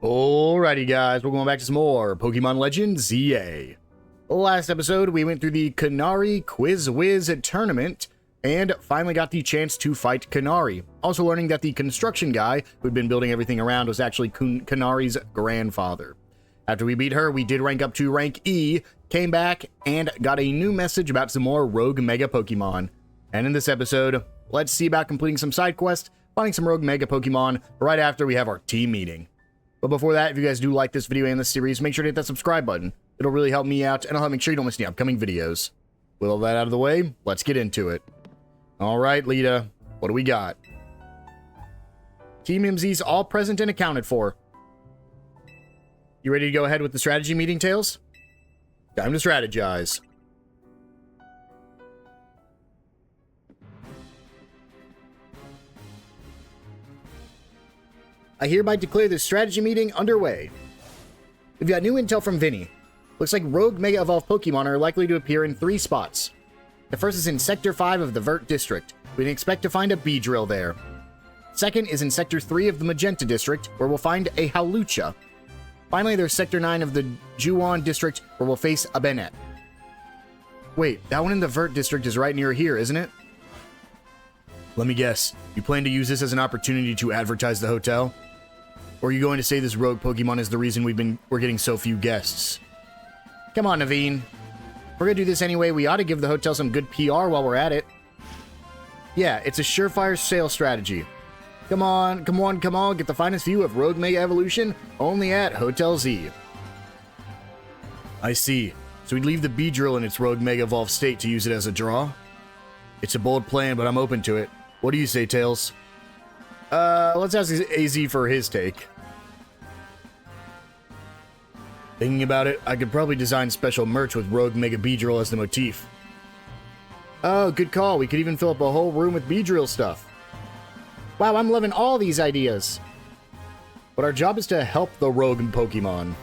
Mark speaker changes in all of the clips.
Speaker 1: Alrighty guys, we're going back to some more Pokemon Legends ZA. Last episode, we went through the Canary Quiz Wiz tournament and finally got the chance to fight Canary. Also learning that the construction guy who'd been building everything around was actually Canary's grandfather. After we beat her, we did rank up to rank E, came back, and got a new message about some more Rogue Mega Pokemon. And in this episode, let's see about completing some side quests, finding some Rogue Mega Pokemon, right after we have our team meeting. But before that, if you guys do like this video and this series, make sure to hit that subscribe button. It'll really help me out, and I'll help make sure you don't miss any upcoming videos. With all that out of the way, let's get into it. Alright, Lita, what do we got? Team MZ's all present and accounted for. You ready to go ahead with the strategy meeting, Tails? Time to strategize. I hereby declare this strategy meeting underway. We've got new intel from Vinny. Looks like Rogue Mega Evolved Pokemon are likely to appear in 3 spots. The first is in Sector 5 of the Vert District. We can expect to find a Beedrill there. Second is in Sector 3 of the Magenta District, where we'll find a Hawlucha. Finally, there's Sector 9 of the Juwan District, where we'll face a Bennett. Wait, that one in the Vert District is right near here, isn't it? Let me guess. You plan to use this as an opportunity to advertise the hotel? Or are you going to say this rogue Pokemon is the reason we're getting so few guests? Come on, Naveen. If we're gonna do this anyway, we ought to give the hotel some good PR while we're at it. Yeah, it's a surefire sales strategy. Come on, come on, come on, get the finest view of Rogue Mega Evolution only at Hotel Z. I see. So we'd leave the Beedrill in its Rogue Mega Evolved state to use it as a draw? It's a bold plan, but I'm open to it. What do you say, Tails? Let's ask AZ for his take. Thinking about it, I could probably design special merch with Rogue Mega Beedrill as the motif. Oh, good call. We could even fill up a whole room with Beedrill stuff. Wow, I'm loving all these ideas. But our job is to help the rogue Pokemon.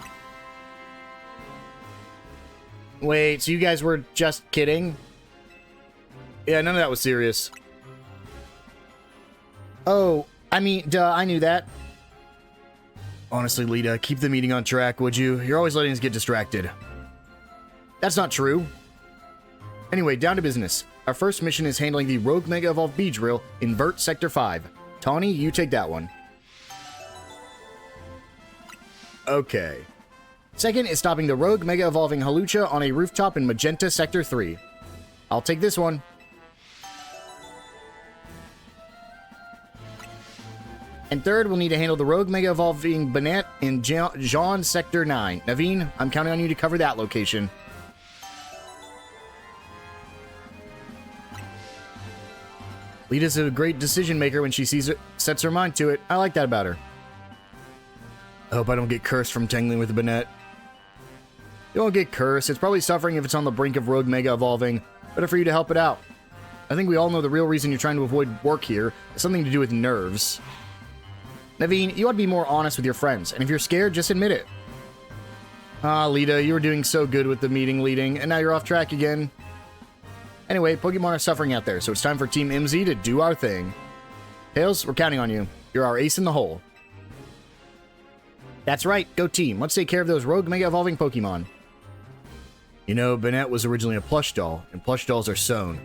Speaker 1: Wait, so you guys were just kidding? Yeah, none of that was serious. Oh, I mean, duh, I knew that. Honestly, Lita, keep the meeting on track, would you? You're always letting us get distracted. That's not true. Anyway, down to business. Our first mission is handling the Rogue Mega Evolved Beedrill in Vert Sector 5. Tawny, you take that one. Okay. Second is stopping the Rogue Mega Evolving Hawlucha on a rooftop in Magenta Sector 3. I'll take this one. And third, we'll need to handle the Rogue Mega Evolving Bennett in Jean Sector 9. Naveen, I'm counting on you to cover that location. Lita's a great decision maker when she sees it, sets her mind to it. I like that about her. I hope I don't get cursed from tangling with the Bennett. You won't get cursed. It's probably suffering if it's on the brink of Rogue Mega Evolving. Better for you to help it out. I think we all know the real reason you're trying to avoid work here is something to do with nerves. Naveen, you ought to be more honest with your friends, and if you're scared, just admit it. Ah, Lita, you were doing so good with the meeting leading, and now you're off track again. Anyway, Pokemon are suffering out there, so it's time for Team MZ to do our thing. Tails, we're counting on you. You're our ace in the hole. That's right, go team. Let's take care of those Rogue Mega Evolving Pokemon. You know, Bennett was originally a plush doll, and plush dolls are sewn.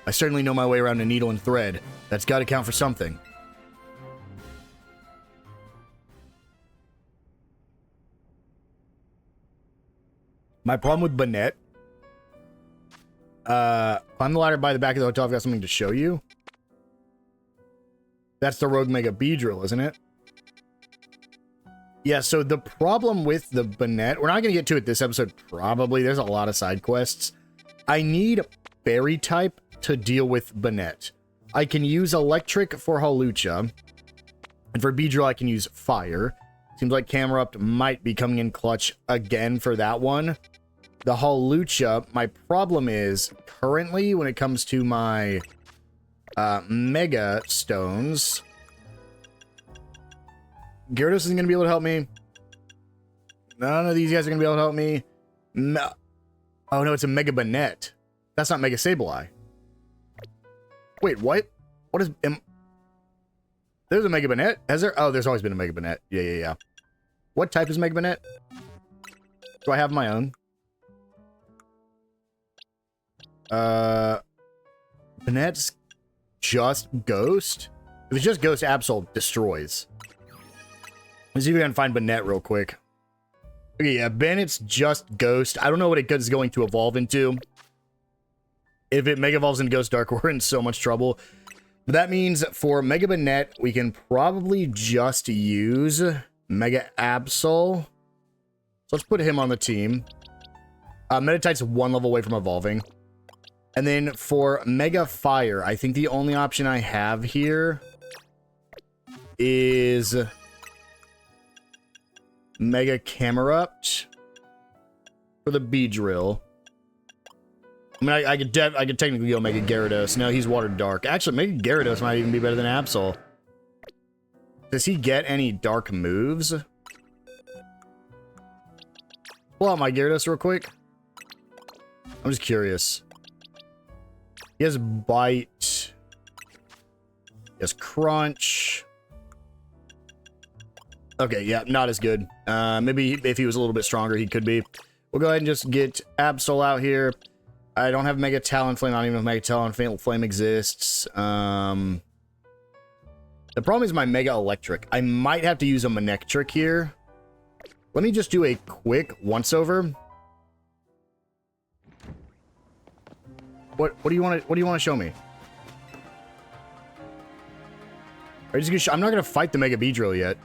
Speaker 1: I certainly know my way around a needle and thread. That's got to count for something. My problem with Bennett. Climb the ladder by the back of the hotel. I've got something to show you. That's the Rogue Mega Beedrill, isn't it? Yeah, so the problem with the Bennett, we're not going to get to it this episode, probably. There's a lot of side quests. I need Fairy type to deal with Bennett. I can use Electric for Hawlucha. And for Beedrill, I can use Fire. Seems like Camerupt might be coming in clutch again for that one. The Hawlucha, my problem is, currently, when it comes to my Mega Stones, Gyarados isn't going to be able to help me. None of these guys are going to be able to help me. No. Oh, no, it's a Mega Bennett. That's not Mega Sableye. Wait, what? What is... There's a Mega Bennett? Has there? Oh, there's always been a Mega Bennett. Yeah. What type is Mega Banette? Do I have my own? Banette's just Ghost? If it's just Ghost, Absol destroys. Let's see if we can find Banette real quick. Okay, yeah, Bennett's just Ghost. I don't know what it is going to evolve into. If it Mega Evolves into Ghost Dark, we're in so much trouble. But that means for Mega Banette, we can probably just use Mega Absol. So let's put him on the team. Meditite's 1 level away from evolving. And then for Mega Fire, I think the only option I have here is Mega Camerupt for the Beedrill. I mean, I could technically go Mega Gyarados. No, he's Water Dark. Actually, Mega Gyarados might even be better than Absol. Does he get any dark moves? Pull out my Gyarados real quick. I'm just curious. He has Bite. He has Crunch. Okay, yeah, not as good. Maybe if he was a little bit stronger, he could be. We'll go ahead and just get Absol out here. I don't have Mega Talonflame. I don't even know if Mega Talonflame exists. The problem is my Mega Electric. I might have to use a Manectric here. Let me just do a quick once-over. What do you want to show me? Are you just gonna I'm not gonna fight the Mega Beedrill yet.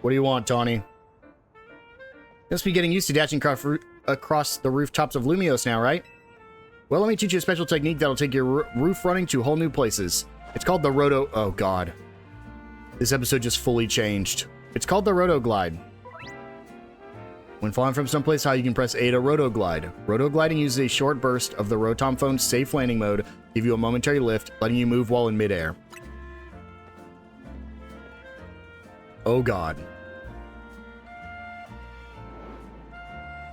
Speaker 1: What do you want, Tawny? You must be getting used to dashing across the rooftops of Lumiose now, right? Well, let me teach you a special technique that'll take your roof running to whole new places. It's called the Roto... Oh, God. This episode just fully changed. It's called the Roto Glide. When falling from someplace high, you can press A to Roto Glide. Roto Gliding uses a short burst of the Rotom Phone's safe landing mode to give you a momentary lift, letting you move while in midair. Oh, God.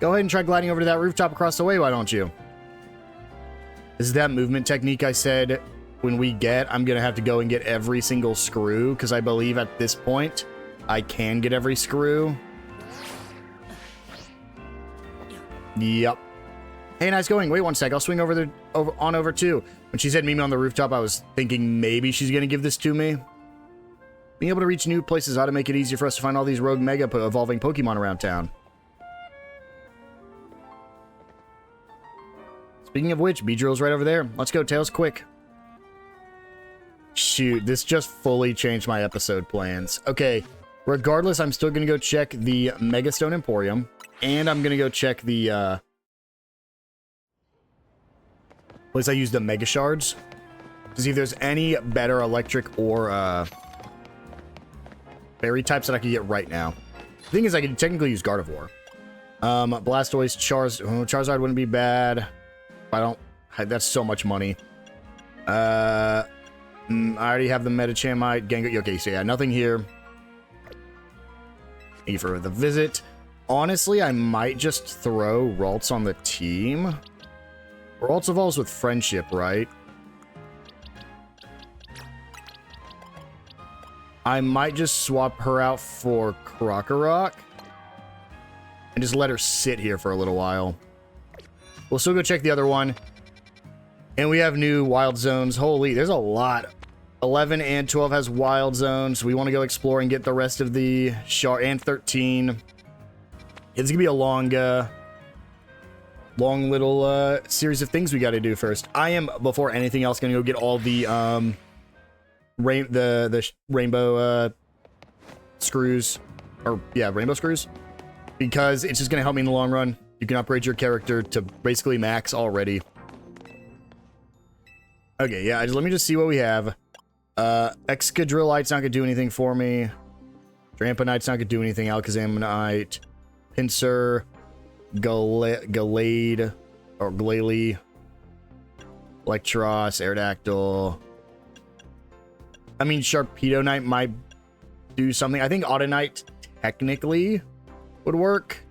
Speaker 1: Go ahead and try gliding over to that rooftop across the way, why don't you? This is that movement technique I said when we get, I'm going to have to go and get every single screw, because I believe at this point, I can get every screw. Yep. Hey, nice going. Wait one sec. I'll swing over too. When she said meet me on the rooftop, I was thinking maybe she's going to give this to me. Being able to reach new places ought to make it easier for us to find all these rogue mega evolving Pokemon around town. Speaking of which, Beedrill's right over there. Let's go, Tails, quick. Shoot, this just fully changed my episode plans. Okay, regardless, I'm still going to go check the Megastone Emporium, and I'm going to go check the place I use the Mega Shards to see if there's any better electric or berry types that I can get right now. The thing is, I can technically use Gardevoir. Blastoise, Charizard wouldn't be bad. I don't... That's so much money. I already have the Metachamite, Gengar... Okay, so yeah, nothing here. Thank you for the visit. Honestly, I might just throw Ralts on the team. Ralts evolves with Friendship, right? I might just swap her out for Krokorok. And just let her sit here for a little while. We'll still go check the other one. And we have new wild zones. Holy, there's a lot. 11 and 12 has wild zones. We want to go explore and get the rest of the shard. And 13. It's going to be a long little series of things we got to do first. I am, before anything else, going to go get all the rainbow screws. Or, yeah, rainbow screws. Because it's just going to help me in the long run. You can upgrade your character to basically max already. Okay, yeah, let me just see what we have. Excadrillite's not going to do anything for me. Dramponite's not going to do anything. Alakazamite. Pinsir. Galade. Or Glalie. Electros. Aerodactyl. I mean, Sharpedo-Knight might do something. I think Autonite technically would work.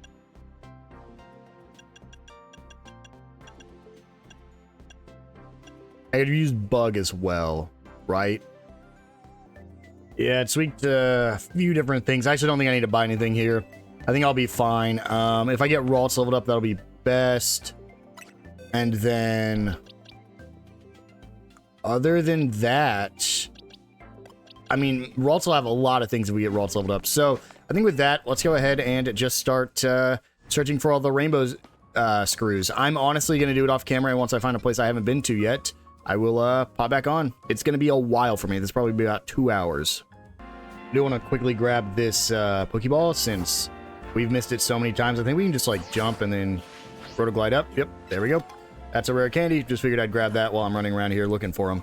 Speaker 1: I could use bug as well, right? Yeah, it tweaked a few different things. I actually don't think I need to buy anything here. I think I'll be fine. If I get Ralts leveled up, that'll be best. And then... other than that... I mean, Ralts will have a lot of things if we get Ralts leveled up. So, I think with that, let's go ahead and just start searching for all the rainbow screws. I'm honestly going to do it off camera, and once I find a place I haven't been to yet, I will pop back on. It's going to be a while for me. This will probably be about 2 hours. I do want to quickly grab this Pokeball since we've missed it so many times. I think we can just, like, jump and then rotoglide up. Yep, there we go. That's a rare candy. Just figured I'd grab that while I'm running around here looking for them.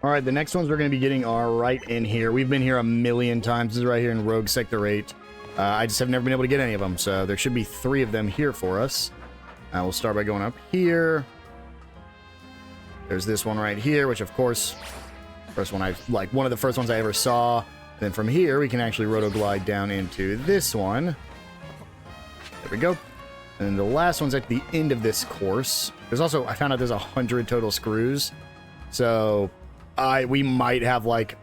Speaker 1: All right, the next ones we're going to be getting are right in here. We've been here a million times. This is right here in Rogue Sector 8. I just have never been able to get any of them, so there should be 3 of them here for us. We'll start by going up here. There's this one right here, which, of course, first one one of the first ones I ever saw. Then from here, we can actually rotoglide down into this one. There we go. And the last one's at the end of this course. There's also, I found out there's 100 total screws. So, we might have like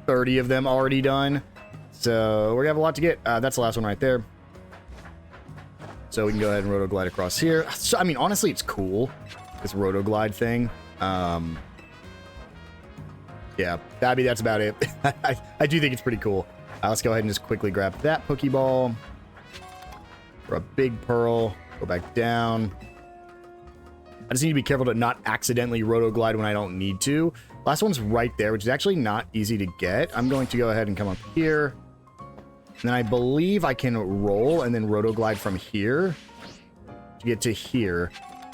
Speaker 1: 30 of them already done. So, we're gonna have a lot to get. That's the last one right there. So, we can go ahead and rotoglide across here. So, I mean, honestly, it's cool. This rotoglide thing. Yeah, that's about it. I do think it's pretty cool. Let's go ahead and just quickly grab that Pokeball. For a big pearl. Go back down. I just need to be careful to not accidentally rotoglide when I don't need to. Last one's right there, which is actually not easy to get. I'm going to go ahead and come up here. And then I believe I can roll and then rotoglide from here to get to here.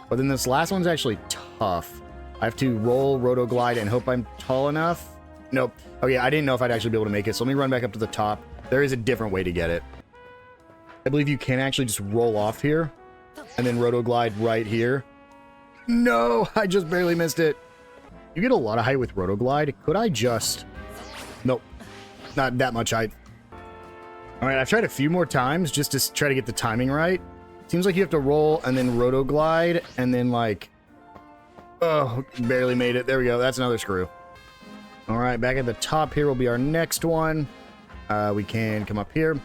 Speaker 1: But then this last one's actually tough. I have to roll, rotoglide, and hope I'm tall enough. Nope. Oh yeah, I didn't know if I'd actually be able to make it. So let me run back up to the top. There is a different way to get it. I believe you can actually just roll off here and then rotoglide right here. No, I just barely missed it. You get a lot of height with rotoglide. Could I just... Nope. Not that much height. All right, I've tried a few more times just to try to get the timing right. Seems like you have to roll and then rotoglide and then like... Oh, barely made it. There we go. That's another screw. All right, back at the top here will be our next one. We can come up here.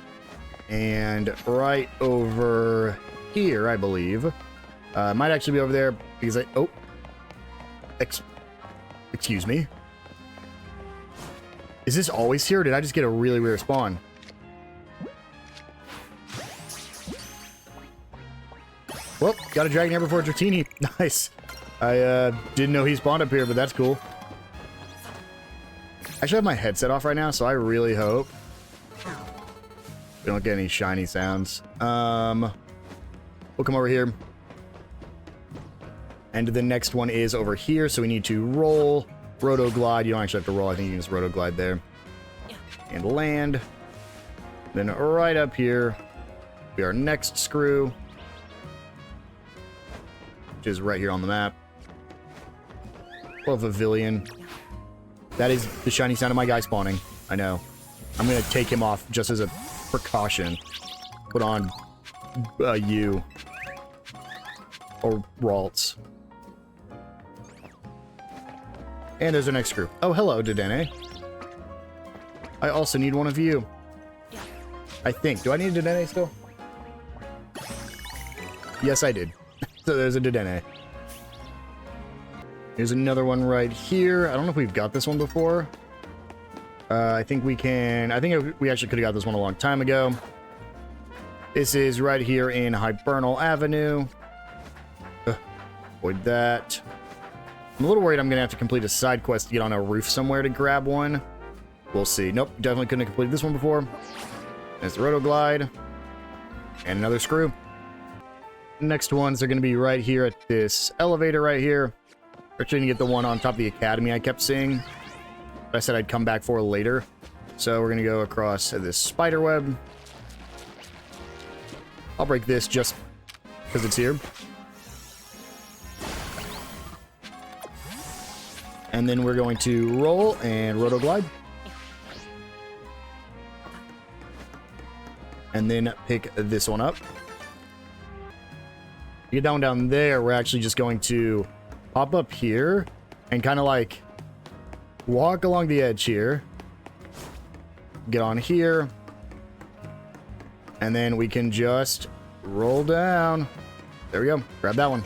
Speaker 1: And right over here, I believe. Might actually be over there because I... Oh. Excuse me. Is this always here or did I just get a really weird spawn? Well, got a dragon here before Dratini. Nice. I didn't know he spawned up here, but that's cool. I should have my headset off right now, so I really hope we don't get any shiny sounds. We'll come over here. And the next one is over here, so we need to roll, rotoglide. You don't actually have to roll, I think you can just rotoglide there. And land. Then right up here, be our next screw, which is right here on the map. Or Pavilion. That is the shiny sound of my guy spawning. I know. I'm going to take him off just as a precaution. Put on you. Or Ralts. And there's our next screw. Oh, hello, Dedenne. I also need one of you. I think. Do I need a Dedenne still? Yes, I did. So there's a Dedenne. Here's another one right here. I don't know if we've got this one before. I think we can... I think we actually could have got this one a long time ago. This is right here in Hibernal Avenue. Avoid that. I'm a little worried I'm going to have to complete a side quest to get on a roof somewhere to grab one. We'll see. Nope, definitely couldn't have completed this one before. There's the rotoglide. And another screw. Next ones are going to be right here at this elevator right here. We're trying to get the one on top of the academy I kept seeing. I said I'd come back for later. So we're going to go across this spider web. I'll break this just because it's here. And then we're going to roll and rotoglide. And then pick this one up. You get that one down there, we're actually just going to hop up here and kind of like walk along the edge here. Get on here. And then we can just roll down. There we go. Grab that one.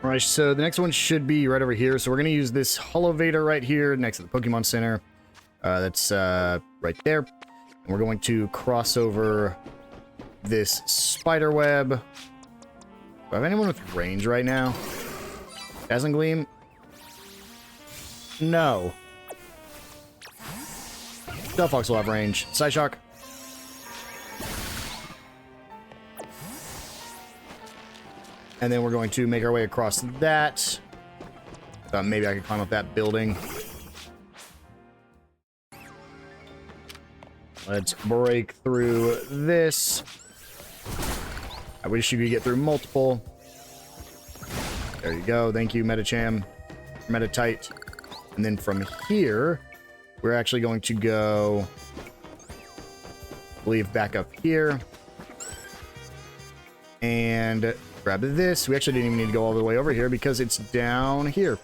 Speaker 1: All right, so the next one should be right over here. So we're going to use this Holovator right here next to the Pokemon Center. That's right there. And we're going to cross over this spider web. Do I have anyone with range right now? Dazzling Gleam? No. Delphox will have range. Psyshock. And then we're going to make our way across that. Maybe I can climb up that building. Let's break through this. I wish you could get through multiple. There you go. Thank you, Metacham. Metatite. And then from here, we're actually going to go, I believe, back up here. And grab this. We actually didn't even need to go all the way over here because it's down here.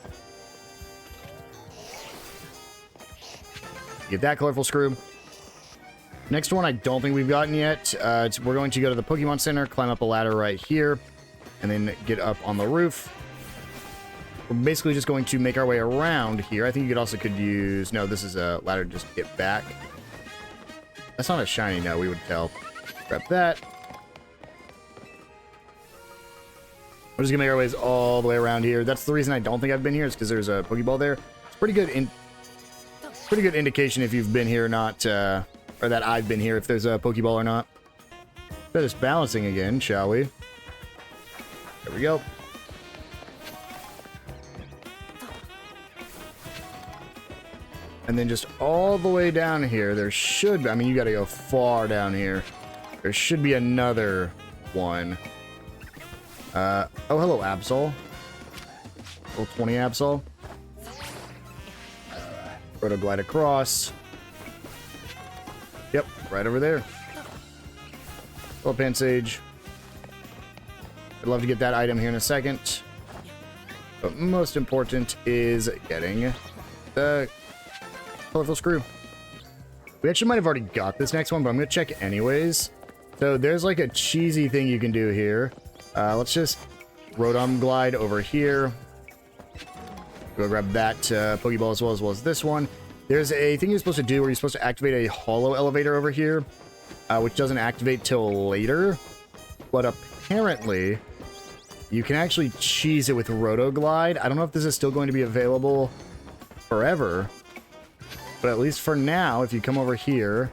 Speaker 1: Get that colorful screw. Next one I don't think we've gotten yet. We're going to go to the Pokemon Center, climb up a ladder right here, and then get up on the roof. We're basically just going to make our way around here. I think you could use... No, this is a ladder to just get back. That's not a shiny, no, we would tell. Grab that. We're just gonna make our ways all the way around here. That's the reason I don't think I've been here, is because there's a Pokeball there. It's pretty good indication if you've been here or not, or that I've been here, if there's a Pokeball or not. Let us balancing again, shall we? There we go. And then just all the way down here, there should... I mean, you gotta go far down here. There should be another one. Oh, hello, Absol. Level 20 Absol. Rotoglide across. Yep, right over there. Hello, Pansage. I'd love to get that item here in a second. But most important is getting the colorful screw. We actually might have already got this next one, but I'm going to check anyways. So there's like a cheesy thing you can do here. Let's just Rotom Glide over here. Go grab that Pokeball as well as this one. There's a thing you're supposed to do where you're supposed to activate a Holo Elevator over here, which doesn't activate till later. But apparently, you can actually cheese it with Roto Glide. I don't know if this is still going to be available forever, but at least for now, if you come over here,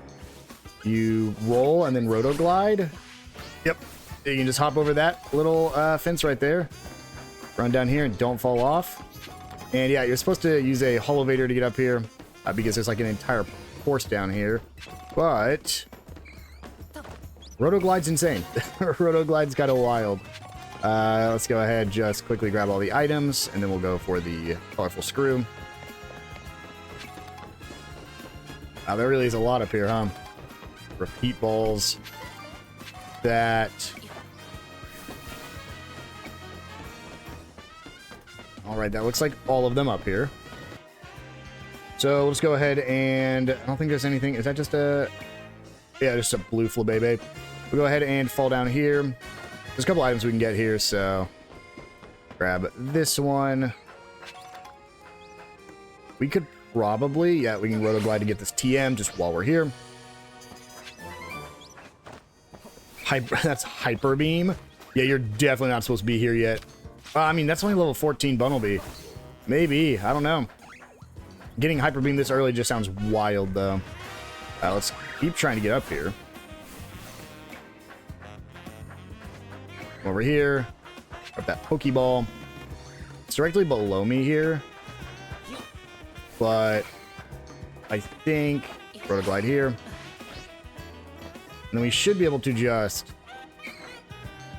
Speaker 1: you roll and then Roto Glide. Yep. You can just hop over that little fence right there. Run down here and don't fall off. And yeah, you're supposed to use a Holovator to get up here. Because there's like an entire course down here. But Rotoglide's insane. Rotoglide's kind of wild. Let's go ahead, just quickly grab all the items, and then we'll go for the colorful screw. There really is a lot up here, huh? Repeat balls. That... Alright, that looks like all of them up here. So let's go ahead and... I don't think there's anything... Is that just a... Yeah, just a blue Flabébé. We'll go ahead and fall down here. There's a couple items we can get here, so... Grab this one. We could probably... Yeah, we can Rotoglide to get this TM just while we're here. That's Hyper Beam. Yeah, you're definitely not supposed to be here yet. I mean, that's only level 14 Bunnelby. Maybe. I don't know. Getting Hyper Beam this early just sounds wild, though. Let's keep trying to get up here. Over here. Grab that Pokeball. It's directly below me here. But I think... Rotoglide here. And then we should be able to just...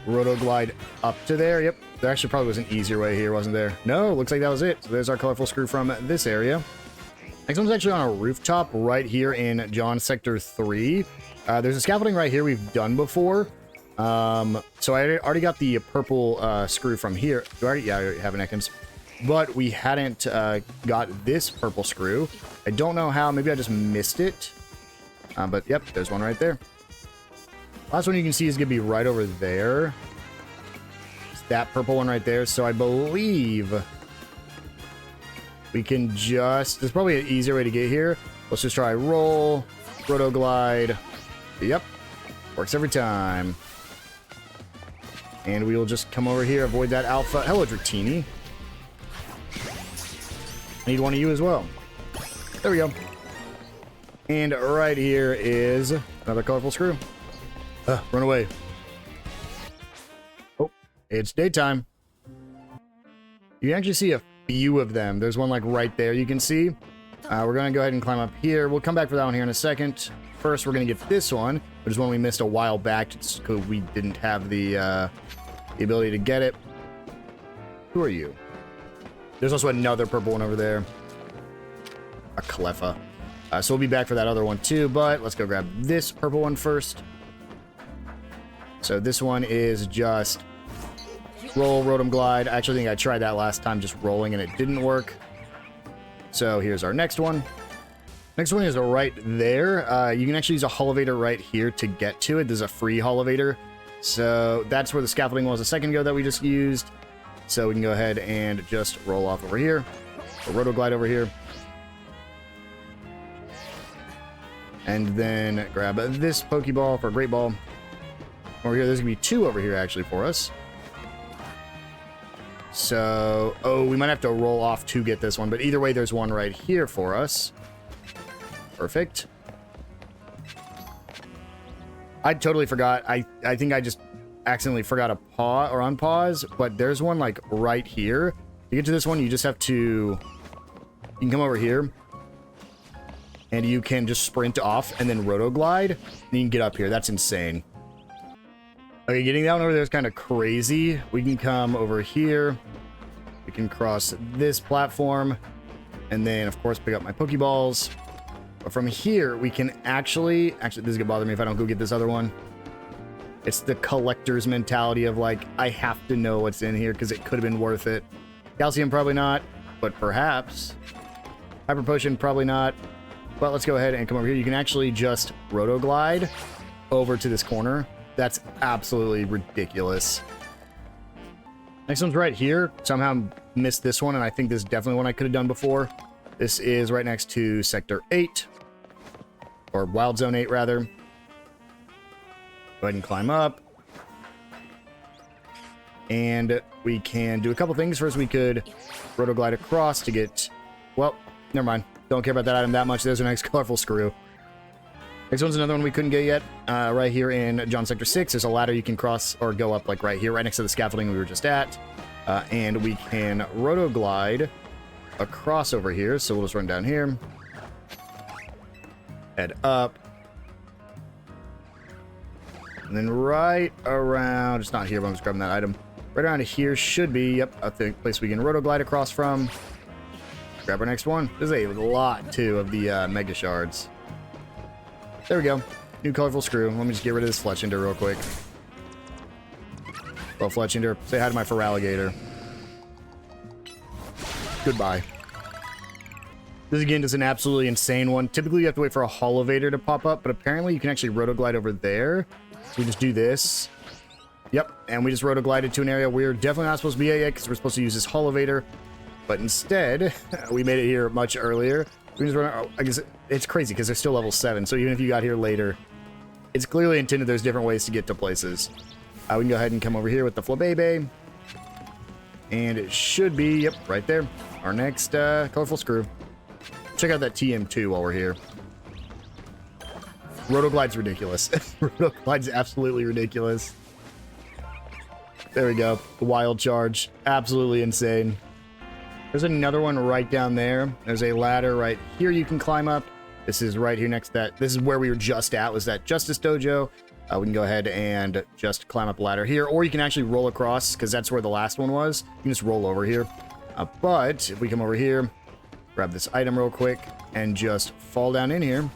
Speaker 1: Rotoglide up to there. Yep. There actually probably was an easier way here, wasn't there? No, looks like that was it. So there's our colorful screw from this area. Next one's actually on a rooftop right here in John Sector 3. There's a scaffolding right here we've done before. So I already got the purple screw from here. Do I already? Yeah, I already have an Ekans. but we hadn't got this purple screw. I don't know how. Maybe I just missed it. But yep, there's one right there. Last one you can see is going to be right over there. It's that purple one right there. So I believe we can just... There's probably an easier way to get here. Let's just try roll, roto glide. Yep, works every time. And we will just come over here, avoid that alpha. Hello, Dratini. I need one of you as well. There we go. And right here is another colorful screw. Run away. Oh, it's daytime. You can actually see a few of them. There's one like right there you can see. We're going to go ahead and climb up here. We'll come back for that one here in a second. First, we're going to get this one, which is one we missed a while back because we didn't have the ability to get it. Who are you? There's also another purple one over there. A Cleffa. So we'll be back for that other one too, but let's go grab this purple one first. So this one is just roll, rotom glide. I actually think I tried that last time just rolling and it didn't work. So here's our next one. Next one is right there. You can actually use a Holovator right here to get to it. There's a free Holovator. So that's where the scaffolding was a second ago that we just used. So we can go ahead and just roll off over here. Or roto glide over here. And then grab this Pokeball for a Great Ball. Over here, there's going to be two over here actually for us. So, oh, we might have to roll off to get this one. But either way, there's one right here for us. Perfect. I totally forgot. I think I just accidentally forgot to pause or unpause. But there's one like right here. To get to this one, you just have to... You can come over here. And you can just sprint off and then roto glide. And you can get up here. That's insane. Okay, getting that one over there is kind of crazy. We can come over here. We can cross this platform. And then, of course, pick up my Pokeballs. But from here, we can actually... Actually, this is going to bother me if I don't go get this other one. It's the collector's mentality of, like, I have to know what's in here because it could have been worth it. Calcium, probably not. But perhaps. Hyper Potion, probably not. But let's go ahead and come over here. You can actually just roto glide over to this corner. That's absolutely ridiculous. Next one's right here. Somehow missed this one, and I think this is definitely one I could have done before. This is right next to Sector 8. Or Wild Zone 8, rather. Go ahead and climb up. And we can do a couple things. First, we could roto glide across to get... Well, never mind. Don't care about that item that much. There's our next colorful screw. Next one's another one we couldn't get yet. Right here in John Sector 6, there's a ladder you can cross or go up like right here, right next to the scaffolding we were just at. And we can roto glide across over here. So we'll just run down here. Head up. And then right around, it's not here, but I'm just grabbing that item. Right around here should be, yep, a place we can roto glide across from. Grab our next one. There's a lot, too, of the Mega Shards. There we go. New colorful screw. Let me just get rid of this Fletchinder real quick. Well, Fletchinder, say hi to my Feraligatr. Goodbye. This, again, is an absolutely insane one. Typically, you have to wait for a Holovator to pop up, but apparently you can actually roto glide over there. So we just do this. Yep, and we just roto glided to an area we're definitely not supposed to be at yet because we're supposed to use this Holovator. But instead, we made it here much earlier. We can just run, I guess it's crazy because they're still level 7. So even if you got here later, it's clearly intended there's different ways to get to places. We can go ahead and come over here with the Flabébé. And it should be, yep, right there. Our next colorful screw. Check out that TM2 while we're here. Rotoglide's ridiculous. Rotoglide's absolutely ridiculous. There we go. The Wild Charge. Absolutely insane. There's another one right down there. There's a ladder right here you can climb up. This is right here next to that. This is where we were just at, was that Justice Dojo. We can go ahead and just climb up a ladder here, or you can actually roll across, because that's where the last one was. You can just roll over here. But if we come over here, grab this item real quick, and just fall down in here.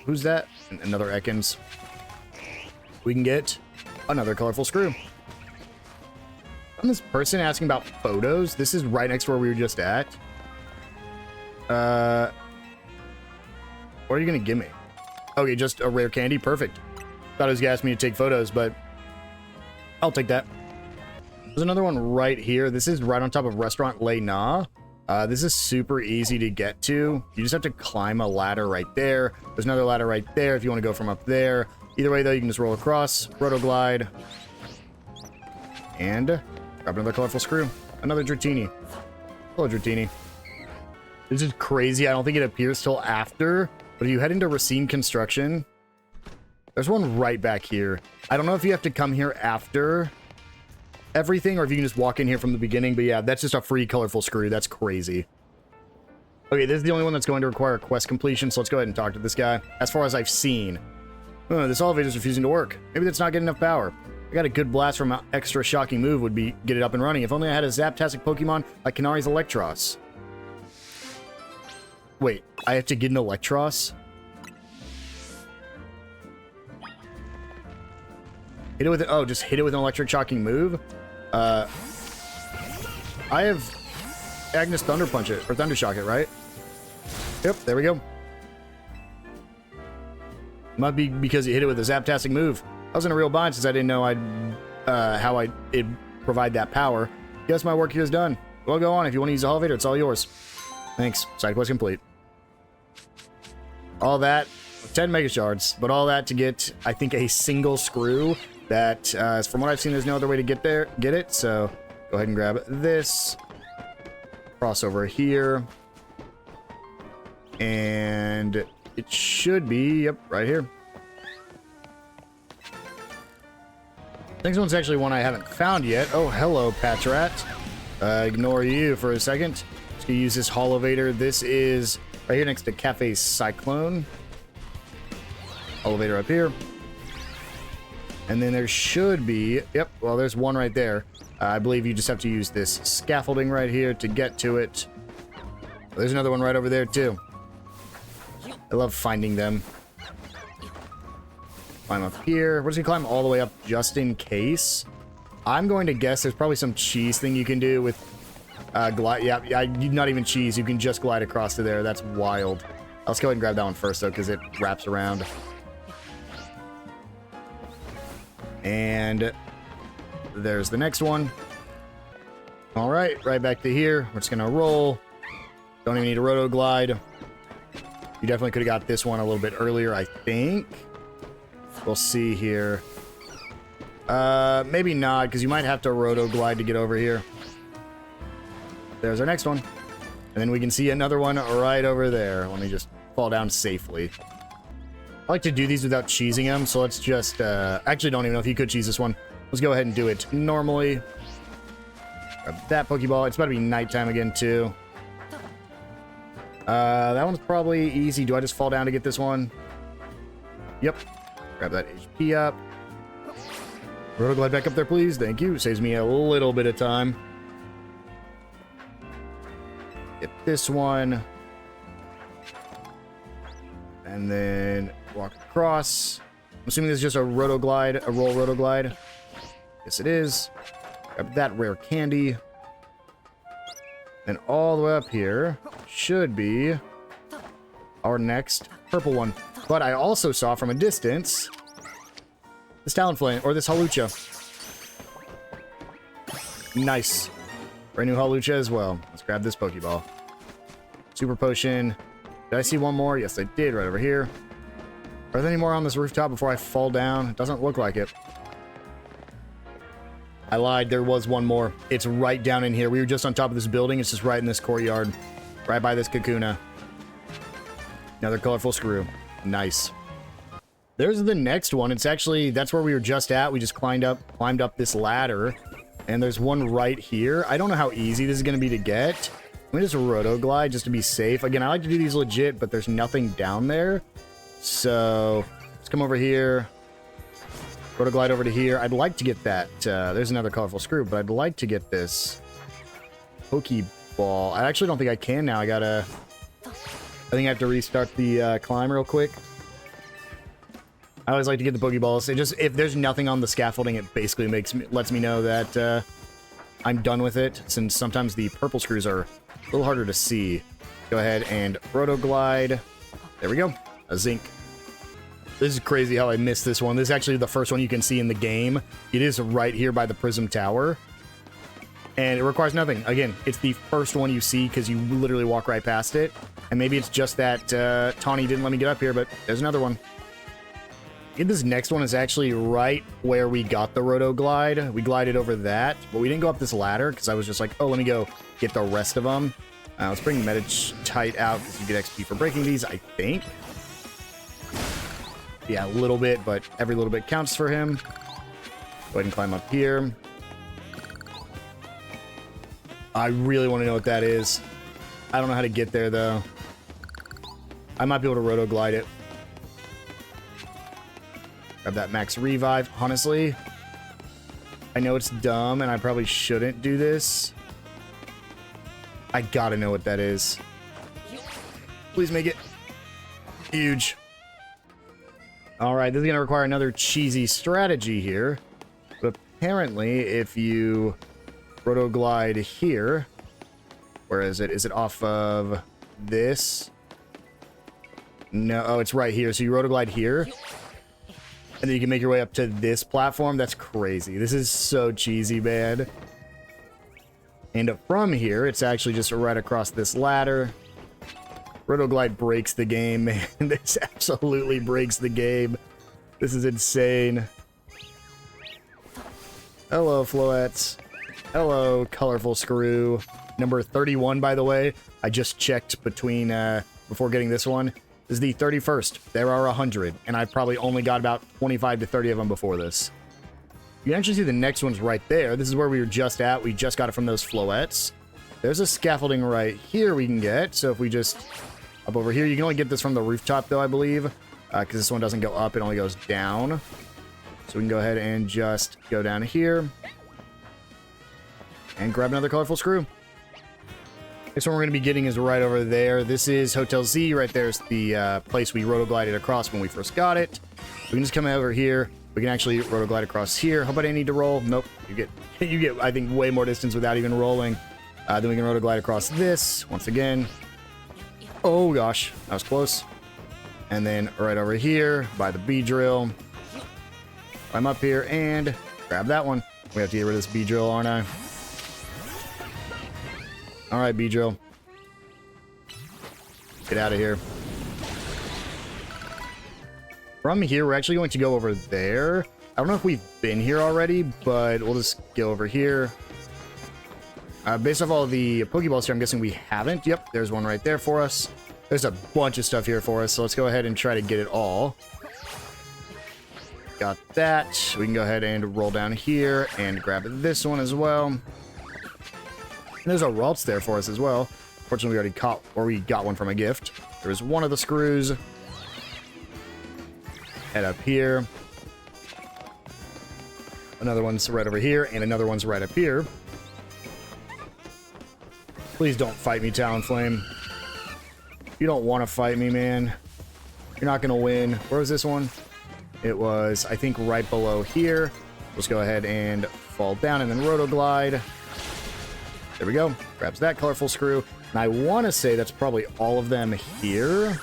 Speaker 1: Who's that? Another Ekans. We can get another colorful screw. And this person asking about photos. This is right next to where we were just at. What are you gonna give me? Okay, just a rare candy. Perfect. Thought he was gonna ask me to take photos, but I'll take that. There's another one right here. This is right on top of Restaurant Le Na. This is super easy to get to. You just have to climb a ladder right there. There's another ladder right there if you want to go from up there. Either way, though, you can just roll across, roto-glide, and grab another colorful screw. Another Dratini. Hello, Dratini. This is crazy. I don't think it appears till after, but if you head into Racine Construction, there's one right back here. I don't know if you have to come here after everything or if you can just walk in here from the beginning, but yeah, that's just a free colorful screw. That's crazy. Okay, this is the only one that's going to require quest completion, so let's go ahead and talk to this guy. As far as I've seen, this elevator's refusing to work. Maybe that's not getting enough power. I got a good blast from an extra shocking move would be get it up and running. If only I had a Zaptastic Pokemon like Kanari's Electros. Wait, I have to get an Electros? Hit it with just hit it with an electric shocking move. I have Agnes Thunder Punch it or Thunder Shock it, right? Yep, there we go. Might be because you hit it with a Zaptastic move. I was in a real bind since I didn't know how it'd provide that power. Guess my work here is done. Well, go on. If you want to use the elevator, it's all yours. Thanks. Side quest complete. All that, 10 Mega Shards, but all that to get, I think, a single screw that, from what I've seen, there's no other way to get it, so go ahead and grab this. Cross over here. And it should be, yep, right here. Next one's actually one I haven't found yet. Oh, hello, Patrat. Ignore you for a second. Just gonna use this Holovator. This is right here next to Cafe Cyclone. Elevator up here. And then there should be, yep, well, there's one right there. I believe you just have to use this scaffolding right here to get to it. There's another one right over there, too. I love finding them. Climb up here. We're just gonna climb all the way up just in case. I'm going to guess there's probably some cheese thing you can do with glide. Yeah, not even cheese. You can just glide across to there. That's wild. Let's go ahead and grab that one first, though, because it wraps around. And there's the next one. All right, right back to here. We're just gonna roll. Don't even need a roto glide. You definitely could have got this one a little bit earlier, I think. We'll see here. Maybe not, because you might have to roto glide to get over here. There's our next one. And then we can see another one right over there. Let me just fall down safely. I like to do these without cheesing them, so let's just, actually don't even know if you could cheese this one. Let's go ahead and do it normally. Grab that Pokeball. It's about to be nighttime again, too. That one's probably easy. Do I just fall down to get this one? Yep. Grab that HP up. Rotoglide back up there, please. Thank you. Saves me a little bit of time. Get this one. And then walk across. I'm assuming this is just a Rotoglide, a roll Rotoglide. Yes, it is. Grab that rare candy. And all the way up here should be our next purple one. But I also saw from a distance this Talonflame, or this Hawlucha. Nice. Brand new Hawlucha as well. Let's grab this Pokeball. Super Potion. Did I see one more? Yes, I did, right over here. Are there any more on this rooftop before I fall down? It doesn't look like it. I lied, there was one more. It's right down in here. We were just on top of this building. It's just right in this courtyard. Right by this Kakuna. Another colorful screw. Nice. There's the next one. It's actually, that's where we were just at. We just climbed up this ladder. And there's one right here. I don't know how easy this is going to be to get. Let me just roto-glide just to be safe. Again, I like to do these legit, but there's nothing down there. So, let's come over here. Rotoglide over to here. I'd like to get that. There's another colorful screw, but I'd like to get this Pokeball. I actually don't think I can now. I think I have to restart the climb real quick. I always like to get the Pokeballs. It just, if there's nothing on the scaffolding, it basically lets me know that I'm done with it, since sometimes the purple screws are a little harder to see. Go ahead and roto-glide. There we go. A zinc. This is crazy how I missed this one. This is actually the first one you can see in the game. It is right here by the Prism Tower. And it requires nothing. Again, it's the first one you see because you literally walk right past it. And maybe it's just that Tawny didn't let me get up here, but there's another one. This next one is actually right where we got the roto-glide. We glided over that, but we didn't go up this ladder because I was just like, oh, let me go get the rest of them. Let's bring Meditite out because you get XP for breaking these, I think. Yeah, a little bit, but every little bit counts for him. Go ahead and climb up here. I really want to know what that is. I don't know how to get there, though. I might be able to roto-glide it. Grab that max revive. Honestly, I know it's dumb, and I probably shouldn't do this. I gotta know what that is. Please make it huge. Alright, this is gonna require another cheesy strategy here. But apparently, if you roto-glide here... Where is it? Is it off of this? No, oh, it's right here. So you roto-glide here. And then you can make your way up to this platform. That's crazy. This is so cheesy, man. And from here, it's actually just right across this ladder. Roto-glide breaks the game, man. This absolutely breaks the game. This is insane. Hello, Floettes. Hello, colorful screw. Number 31, by the way. I just checked between, before getting this one. This is the 31st. There are 100, and I've probably only got about 25 to 30 of them before this. You can actually see the next one's right there. This is where we were just at. We just got it from those Floettes. There's a scaffolding right here we can get. So if we just... Up over here. You can only get this from the rooftop, though, I believe. Because this one doesn't go up. It only goes down. So we can go ahead and just go down here. And grab another colorful screw. Next one we're going to be getting is right over there. This is Hotel Z. Right there's the place we roto-glided across when we first got it. We can just come over here. We can actually roto-glide across here. How about I need to roll? Nope. You get, I think, way more distance without even rolling. Then we can roto-glide across this once again. Oh, gosh. That was close. And then right over here by the B-drill. I'm up here and grab that one. We have to get rid of this B-drill, aren't I? Alright, B-drill. Get out of here. From here, we're actually going to go over there. I don't know if we've been here already, but we'll just go over here. Based off all the Pokeballs here, I'm guessing we haven't. Yep, there's one right there for us. There's a bunch of stuff here for us, so let's go ahead and try to get it all. Got that. We can go ahead and roll down here and grab this one as well. And there's a Ralts there for us as well. Fortunately, we already caught, or we got one from a gift. There's one of the screws. Head up here. Another one's right over here, and another one's right up here. Please don't fight me, Talonflame. You don't want to fight me, man. You're not going to win. Where was this one? It was, I think, right below here. Let's go ahead and fall down and then roto-glide. There we go. Grabs that colorful screw. And I want to say that's probably all of them here.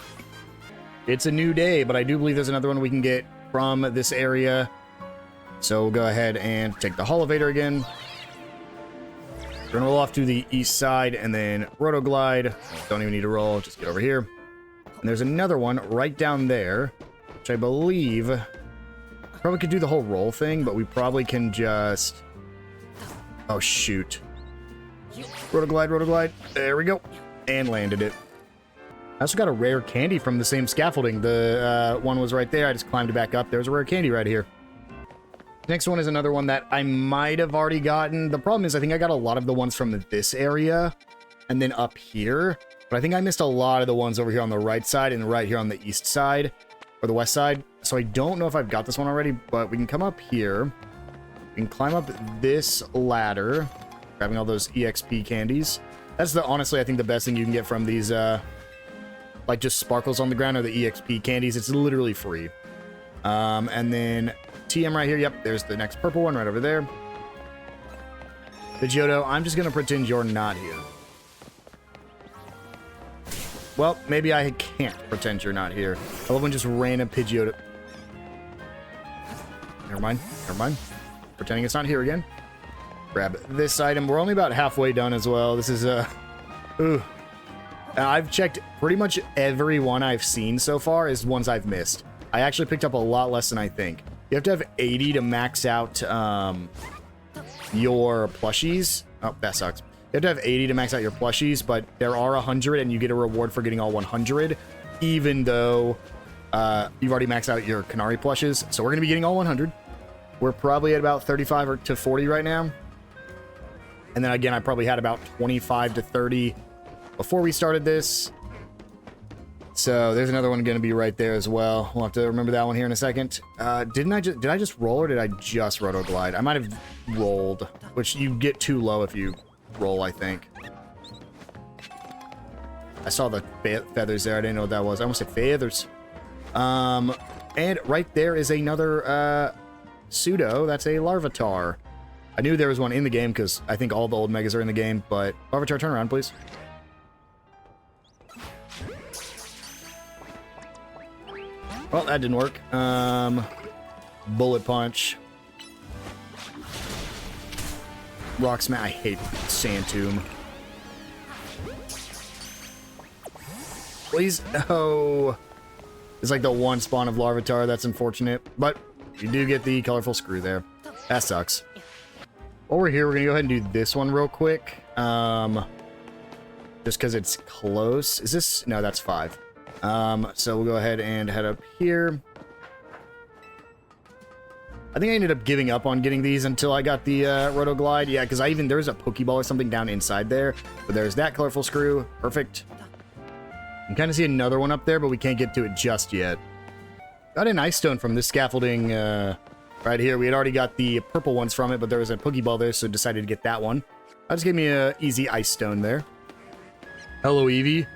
Speaker 1: It's a new day, but I do believe there's another one we can get from this area. So we'll go ahead and take the Holovator again. We're going to roll off to the east side and then roto-glide. Don't even need to roll. Just get over here. And there's another one right down there, which I believe probably could do the whole roll thing, but we probably can just... Oh, shoot. Roto-glide, roto-glide. There we go. And landed it. I also got a rare candy from the same scaffolding. The one was right there. I just climbed it back up. There's a rare candy right here. Next one is another one that I might have already gotten. The problem is I think I got a lot of the ones from this area and then up here. But I think I missed a lot of the ones over here on the right side and right here on the east side or the west side. So I don't know if I've got this one already, but we can come up here. We can climb up this ladder, grabbing all those EXP candies. That's honestly, I think the best thing you can get from these, like just sparkles on the ground or the EXP candies. It's literally free. And then TM right here. Yep, there's the next purple one right over there. Pidgeotto, I'm just gonna pretend you're not here. Well, maybe I can't pretend you're not here. I love when just random Pidgeotto... Never mind. Never mind. Pretending it's not here again. Grab this item. We're only about halfway done as well. This is, ooh. I've checked pretty much every one I've seen so far is ones I've missed. I actually picked up a lot less than I think. You have to have 80 to max out, your plushies. Oh, that sucks. You have to have 80 to max out your plushies, but there are 100 and you get a reward for getting all 100, even though you've already maxed out your Canary plushes. So we're going to be getting all 100. We're probably at about 35 to 40 right now. And then again, I probably had about 25 to 30 before we started this. So there's another one going to be right there as well. We'll have to remember that one here in a second. Did I just roll or did I just roto glide? I might have rolled, which you get too low if you roll, I think. I saw the feathers there. I didn't know what that was. I almost said feathers. And right there is another pseudo. That's a Larvitar. I knew there was one in the game because I think all the old megas are in the game, but Larvitar, turn around, please. Well, that didn't work. Bullet Punch. Rock Smash. I hate Sand Tomb. Please. Oh. It's like the one spawn of Larvitar. That's unfortunate. But you do get the colorful screw there. That sucks. Over here, we're going to go ahead and do this one real quick. Just because it's close. Is this? No, that's 5. So we'll go ahead and head up here. I think I ended up giving up on getting these until I got the Roto Glide. Yeah, because there's a Pokeball or something down inside there. But there's that colorful screw. Perfect. You can kind of see another one up there, but we can't get to it just yet. Got an Ice Stone from this scaffolding right here. We had already got the purple ones from it, but there was a Pokeball there, so decided to get that one. That just gave me an easy Ice Stone there. Hello, Eevee.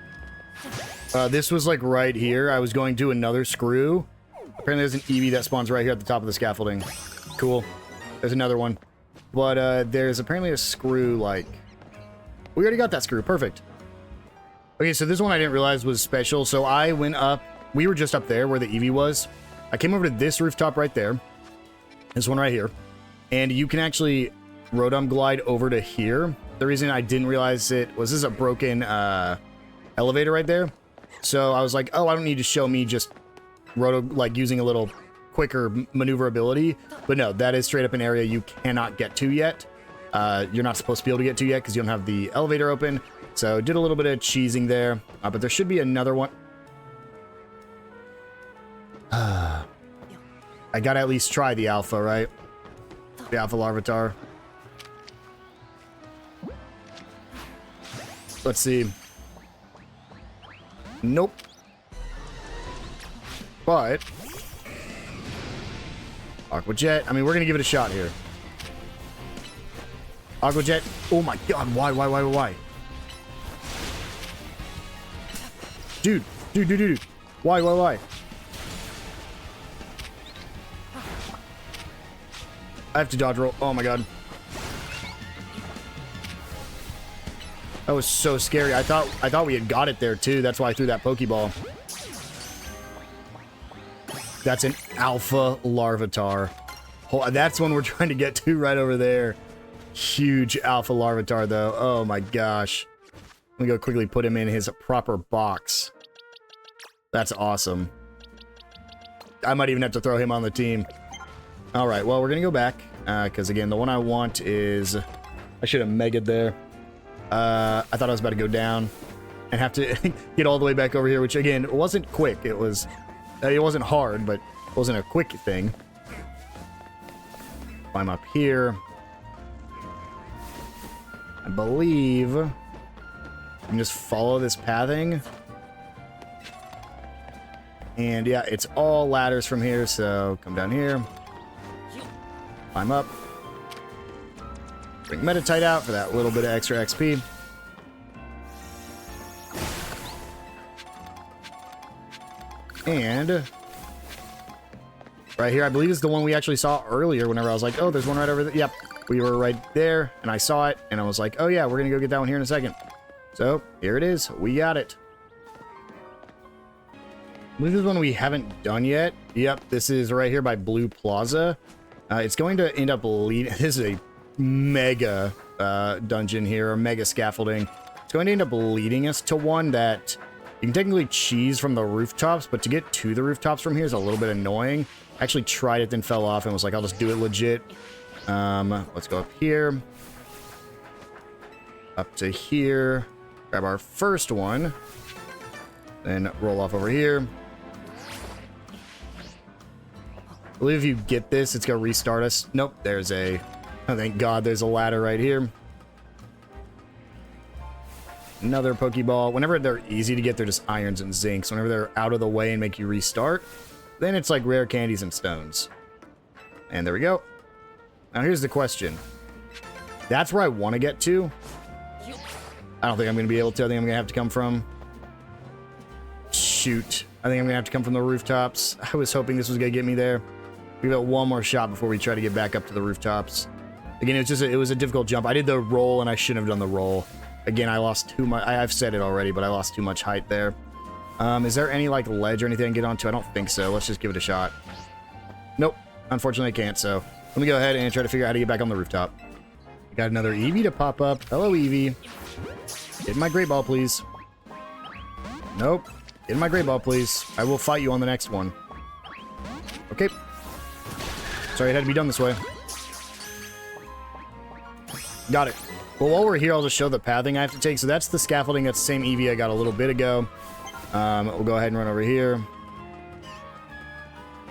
Speaker 1: This was like right here. I was going to another screw. Apparently there's an Eevee that spawns right here at the top of the scaffolding. Cool. There's another one. But there's apparently a screw like... We already got that screw. Perfect. Okay, so this one I didn't realize was special. So I went up. We were just up there where the Eevee was. I came over to this rooftop right there. This one right here. And you can actually Rotom Glide over to here. The reason I didn't realize it was this is a broken elevator right there. So I was like, oh, I don't need to show me just like using a little quicker maneuverability. But no, that is straight up an area you cannot get to yet. You're not supposed to be able to get to yet because you don't have the elevator open. So did a little bit of cheesing there. But there should be another one. I gotta at least try the alpha, right? The alpha Larvitar. Let's see. Nope. But Aqua Jet. I mean, we're gonna give it a shot here. Aqua Jet. Oh my god, why? Dude. Why? I have to dodge roll. Oh my god. That was so scary. I thought we had got it there too. That's why I threw that Pokeball. That's an Alpha Larvitar. Oh, that's one we're trying to get to right over there. Huge Alpha Larvitar though. Oh my gosh. Let me go quickly put him in his proper box. That's awesome. I might even have to throw him on the team. All right, well, we're going to go back. Because, again, the one I want is... I should have Mega'd there. I thought I was about to go down and have to get all the way back over here, which, again, wasn't quick. It wasn't hard, but it wasn't a quick thing. Climb up here. I believe... I can just follow this pathing. And, yeah, it's all ladders from here, so come down here. Climb up. Bring Metatite out for that little bit of extra XP. And right here, I believe is the one we actually saw earlier whenever I was like, oh, there's one right over there. Yep. We were right there, and I saw it, and I was like, oh yeah, we're gonna go get that one here in a second. So, here it is. We got it. I believe this is one we haven't done yet. Yep, this is right here by Blue Plaza. It's going to end up leading... This is a mega dungeon here, or mega scaffolding. It's going to end up leading us to one that you can technically cheese from the rooftops, but to get to the rooftops from here is a little bit annoying. I actually tried it, then fell off, and was like, I'll just do it legit. Let's go up here. Up to here. Grab our first one. Then roll off over here. I believe if you get this, it's going to restart us. Nope, there's a... Oh, thank God there's a ladder right here. Another Pokeball. Whenever they're easy to get, they're just irons and zincs. Whenever they're out of the way and make you restart, then it's like rare candies and stones. And there we go. Now here's the question. That's where I want to get to. I don't think I'm going to be able to. I think I'm going to have to come from... Shoot. I think I'm going to have to come from the rooftops. I was hoping this was going to get me there. We got one more shot before we try to get back up to the rooftops. Again, it was a difficult jump. I did the roll, and I shouldn't have done the roll. Again, I lost too much. I've said it already, but I lost too much height there. Is there any, like, ledge or anything I can get onto? I don't think so. Let's just give it a shot. Nope. Unfortunately, I can't, so let me go ahead and try to figure out how to get back on the rooftop. Got another Eevee to pop up. Hello, Eevee. Get in my Great Ball, please. Nope. Get in my Great Ball, please. I will fight you on the next one. Okay. Sorry, it had to be done this way. Got it. Well, while we're here, I'll just show the pathing I have to take. So that's the scaffolding. That's the same Eevee I got a little bit ago. We'll go ahead and run over here.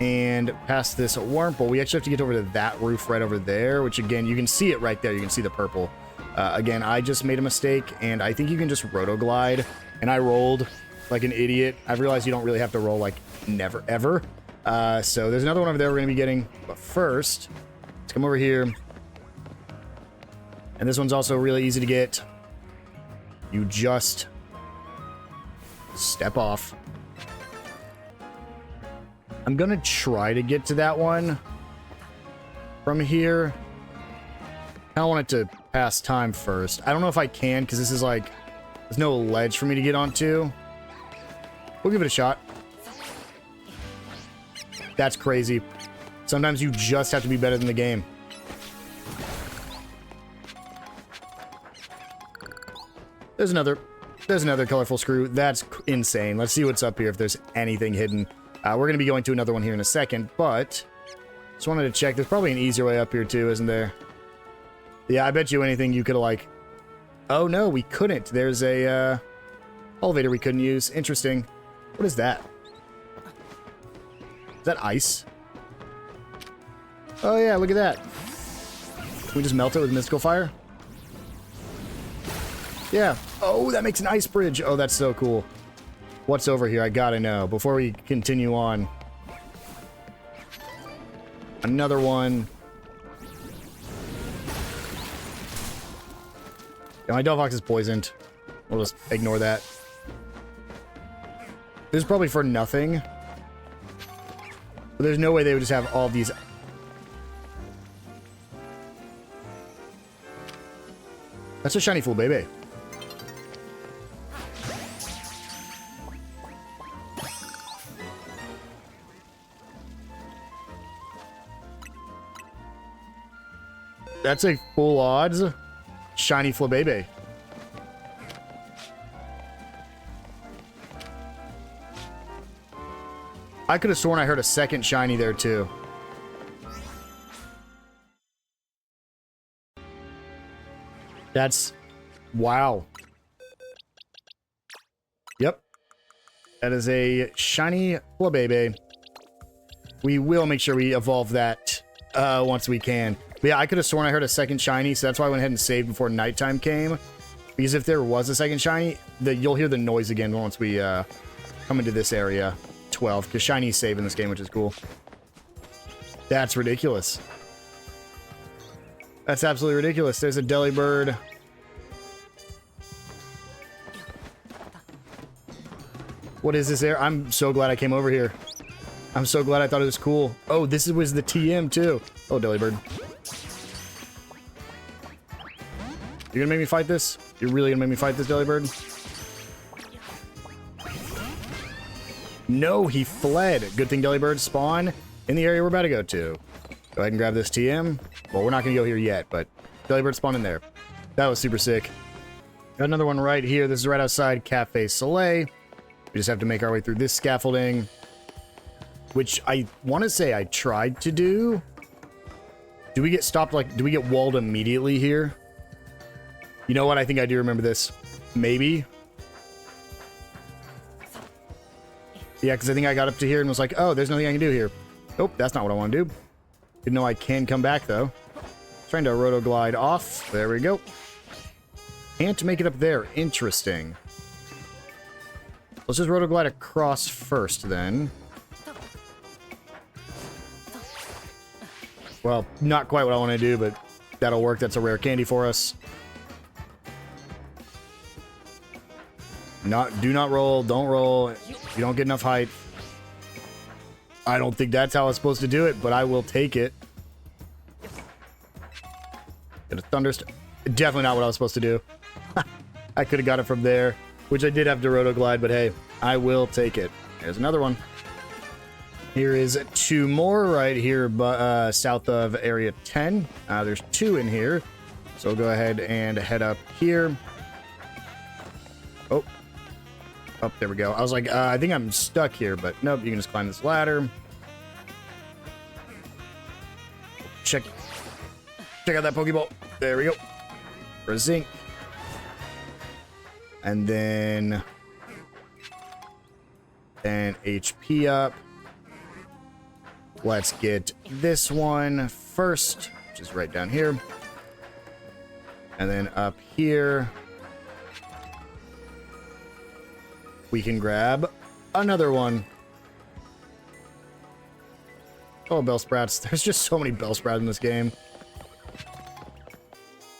Speaker 1: And past this Wurmple, we actually have to get over to that roof right over there, which, again, you can see it right there. You can see the purple. Again, I just made a mistake, and I think you can just roto-glide. And I rolled like an idiot. I've realized you don't really have to roll, like, never, ever. So there's another one over there we're going to be getting. But first, let's come over here. And this one's also really easy to get. You just step off. I'm going to try to get to that one from here. I don't want it to pass time first. I don't know if I can, because this is like... There's no ledge for me to get onto. We'll give it a shot. That's crazy. Sometimes you just have to be better than the game. There's another colorful screw. That's insane. Let's see what's up here, if there's anything hidden. We're going to be going to another one here in a second, but just wanted to check. There's probably an easier way up here too, isn't there? Yeah, I bet you anything you could have, like... Oh no, we couldn't. There's a elevator we couldn't use. Interesting. What is that? Is that ice? Oh yeah, look at that. Can we just melt it with mystical fire? Yeah. Oh, that makes an ice bridge. Oh, that's so cool. What's over here? I gotta know. Before we continue on. Another one. Yeah, my Delphox is poisoned. We'll just ignore that. This is probably for nothing. But there's no way they would just have all these... That's a shiny full baby. That's a full odds shiny Flabebe. I could have sworn I heard a second shiny there too. That's... Wow. Yep. That is a shiny Flabebe. We will make sure we evolve that once we can. But yeah, I could have sworn I heard a second shiny, so that's why I went ahead and saved before nighttime came. Because if there was a second shiny, you'll hear the noise again once we come into this area. 12, because shinies save in this game, which is cool. That's ridiculous. That's absolutely ridiculous. There's a Delibird. What is this air? I'm so glad I came over here. I'm so glad I thought it was cool. Oh, this was the TM too. Oh, Delibird. You're gonna make me fight this? You're really gonna make me fight this, Delibird? No, he fled. Good thing Delibird spawn in the area we're about to go to. Go ahead and grab this TM. Well, we're not gonna go here yet, but Delibird spawned in there. That was super sick. Got another one right here. This is right outside Cafe Soleil. We just have to make our way through this scaffolding, which I want to say I tried to do. Do we get stopped, like, do we get walled immediately here? You know what? I think I do remember this. Maybe. Yeah, because I think I got up to here and was like, oh, there's nothing I can do here. Nope, that's not what I want to do. Didn't know I can come back, though. Trying to roto-glide off. There we go. Can't make it up there. Interesting. Let's just roto-glide across first, then. Well, not quite what I want to do, but that'll work. That's a rare candy for us. Do not roll. Don't roll. You don't get enough height. I don't think that's how I was supposed to do it, but I will take it. Get a thunderstorm. Definitely not what I was supposed to do. I could have got it from there, which I did have to roto-glide, but hey, I will take it. There's another one. Here is 2 more right here south of Area 10. There's 2 in here. So we'll go ahead and head up here. Oh. Oh, there we go. I was like, I think I'm stuck here, but nope, you can just climb this ladder. Check out that Pokeball. There we go. For a zinc. And then HP up. Let's get this one first, which is right down here. And then up here, we can grab another one. Oh, Bellsprats. There's just so many Bellsprats in this game.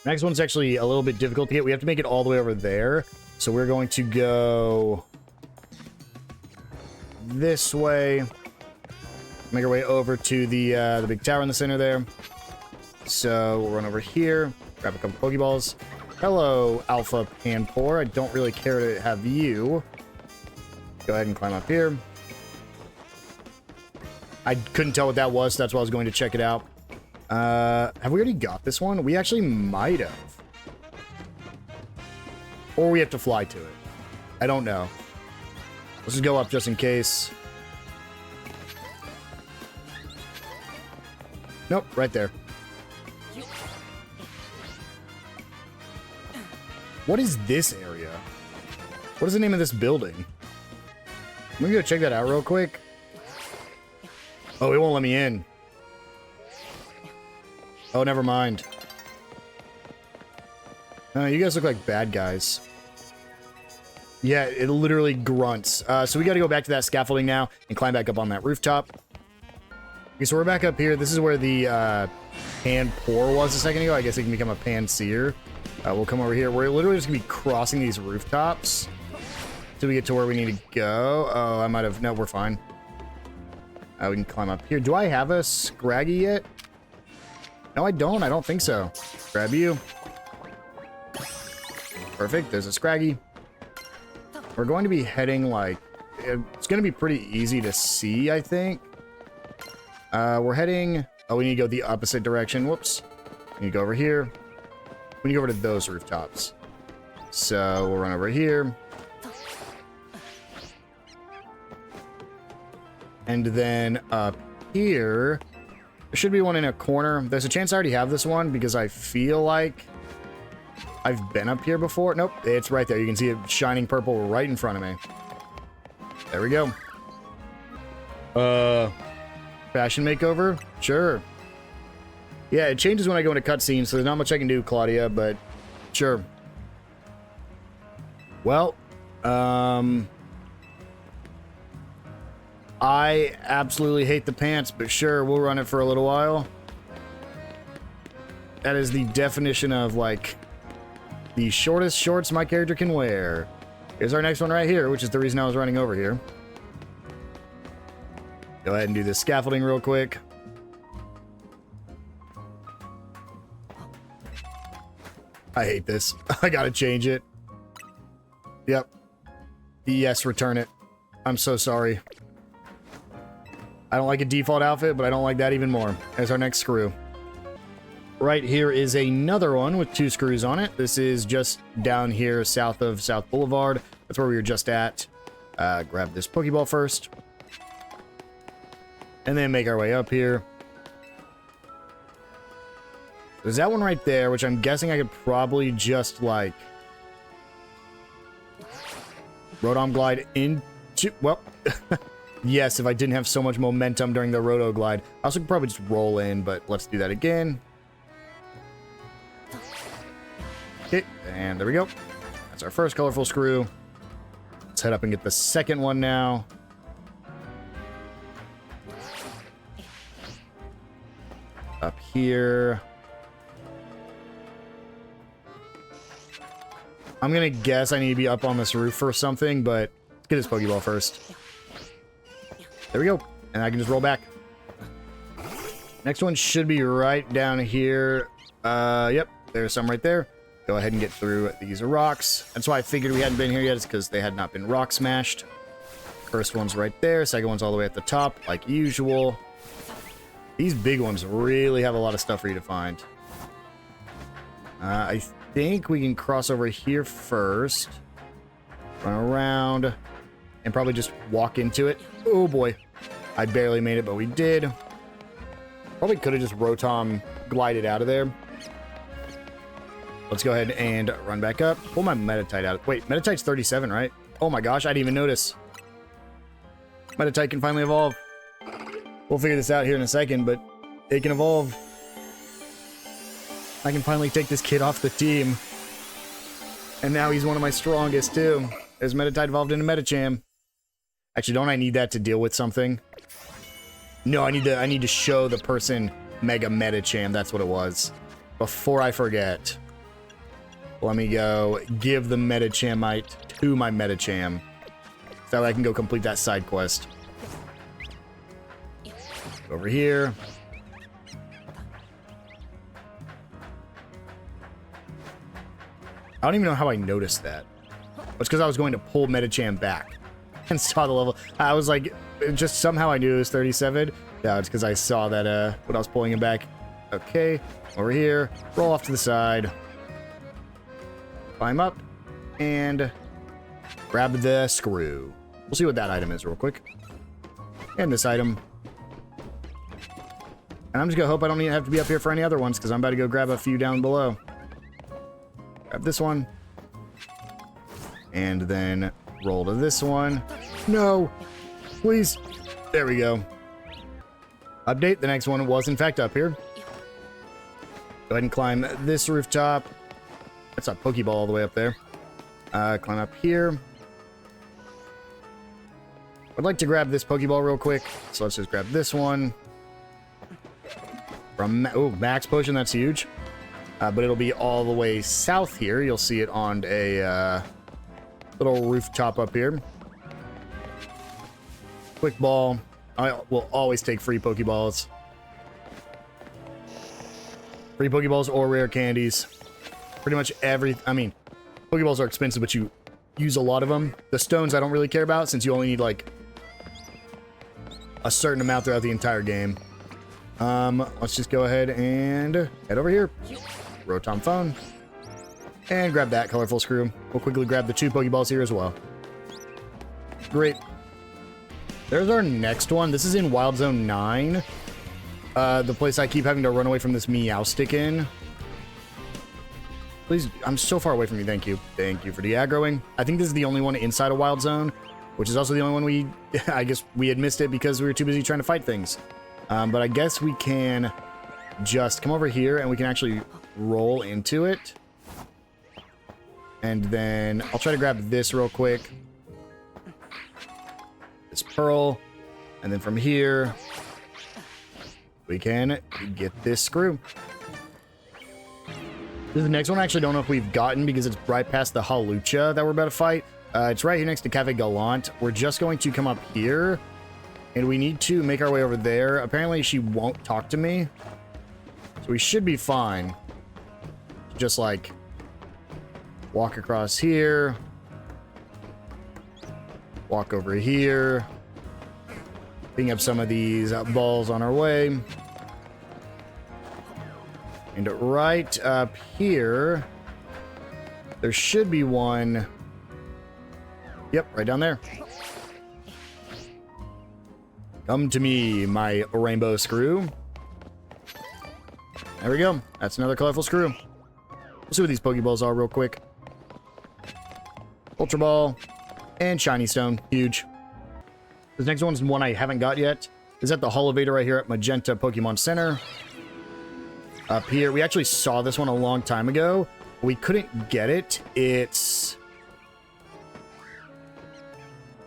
Speaker 1: Next one's actually a little bit difficult to get. We have to make it all the way over there. So we're going to go this way. Make our way over to the big tower in the center there. So we'll run over here, grab a couple Pokeballs. Hello, Alpha Panpour. I don't really care to have you. Go ahead and climb up here. I couldn't tell what that was, so that's why I was going to check it out. Have we already got this one? We actually might have. Or we have to fly to it. I don't know. Let's just go up just in case. Nope, right there. What is this area? What is the name of this building? I'm gonna go check that out real quick. Oh, it won't let me in. Oh, never mind. You guys look like bad guys. Yeah, it literally grunts. So we gotta go back to that scaffolding now and climb back up on that rooftop. Okay, so we're back up here. This is where the Panpour was a second ago. I guess it can become a Panseer. We'll come over here. We're literally just gonna be crossing these rooftops till we get to where we need to go. Oh, I might have... No, we're fine. We can climb up here. Do I have a Scraggy yet? No, I don't. I don't think so. Grab you. Perfect. There's a Scraggy. We're going to be heading, like... It's going to be pretty easy to see, I think. We're heading... Oh, we need to go the opposite direction. Whoops. We need to go over here. We need to go over to those rooftops. So, we'll run over here. And then up here... There should be one in a corner. There's a chance I already have this one because I feel like I've been up here before. Nope, it's right there. You can see it shining purple right in front of me. There we go. Fashion makeover? Sure. Yeah, it changes when I go into cutscenes, so there's not much I can do, Claudia, but sure. Well, I absolutely hate the pants, but sure, we'll run it for a little while. That is the definition of, like, the shortest shorts my character can wear. Here's our next one right here, which is the reason I was running over here. Go ahead and do this scaffolding real quick. I hate this. I gotta change it. Yep. Yes, return it. I'm so sorry. I don't like a default outfit, but I don't like that even more. There's our next screw. Right here is another one with 2 screws on it. This is just down here south of South Boulevard. That's where we were just at. Grab this Pokeball first. And then make our way up here. There's that one right there, which I'm guessing I could probably just, like, Rotom Glide into... Well, yes, if I didn't have so much momentum during the Roto Glide. I also could probably just roll in, but let's do that again. Okay, and there we go. That's our first colorful screw. Let's head up and get the second one now. Up here. I'm gonna guess I need to be up on this roof or something, but let's get his Pokeball first. There we go. And I can just roll back. Next one should be right down here. Yep, there's some right there. Go ahead and get through these rocks. That's why I figured we hadn't been here yet, is because they had not been rock smashed. First one's right there. Second one's all the way at the top, like usual. These big ones really have a lot of stuff for you to find. I think we can cross over here first. Run around. And probably just walk into it. Oh boy. I barely made it, but we did. Probably could have just Rotom glided out of there. Let's go ahead and run back up. Pull my Meditite out. Wait, Meditite's 37, right? Oh my gosh, I didn't even notice. Meditite can finally evolve. We'll figure this out here in a second, but it can evolve. I can finally take this kid off the team. And now he's one of my strongest, too. There's Meditite evolved into Medicham. Actually, don't I need that to deal with something? No, I need to show the person Mega Medicham. That's what it was. Before I forget. Let me go give the Medichamite to my Medicham. So that I can go complete that side quest. Over here. I don't even know how I noticed that. It's because I was going to pull Medicham back and saw the level. I was like, just somehow I knew it was 37. No, it's because I saw that when I was pulling him back. Okay, over here. Roll off to the side. Climb up and grab the screw. We'll see what that item is real quick. And this item. And I'm just gonna hope I don't even have to be up here for any other ones, because I'm about to go grab a few down below. Grab this one. And then roll to this one. No! Please! There we go. Update, the next one was in fact up here. Go ahead and climb this rooftop. That's a Pokeball all the way up there. Climb up here. I'd like to grab this Pokeball real quick, so let's just grab this one. From Max Potion, that's huge. But it'll be all the way south here. You'll see it on a little rooftop up here. Quick Ball. I will always take free Pokeballs. Free Pokeballs or rare candies. Pretty much every... I mean, Pokeballs are expensive, but you use a lot of them. The stones I don't really care about, since you only need, like, a certain amount throughout the entire game. Let's just go ahead and head over here. Rotom Phone. And grab that colorful screw. We'll quickly grab the 2 Pokeballs here as well. Great. There's our next one. This is in Wild Zone 9. The place I keep having to run away from this Meowstic in. Please, I'm so far away from you. Thank you. Thank you for de-aggroing. I think this is the only one inside a Wild Zone, which is also the only one we... I guess we had missed it because we were too busy trying to fight things. But I guess we can just come over here and we can actually roll into it. And then I'll try to grab this real quick. This pearl. And then from here, we can get this screw. This is the next one. I actually don't know if we've gotten because it's right past the Halucha that we're about to fight. It's right here next to Cafe Gallant. We're just going to come up here. And we need to make our way over there. Apparently she won't talk to me. So we should be fine. Just like Walk across here. Walk over here. Picking up some of these balls on our way. And right up here, there should be one. Yep, right down there. Come to me, my rainbow screw. There we go. That's another colorful screw. Let's see what these Pokeballs are real quick. Ultra Ball and Shiny Stone. Huge. This next one's one I haven't got yet. Is at the Elevator right here at Magenta Pokemon Center. Up here. We actually saw this one a long time ago. We couldn't get it. It's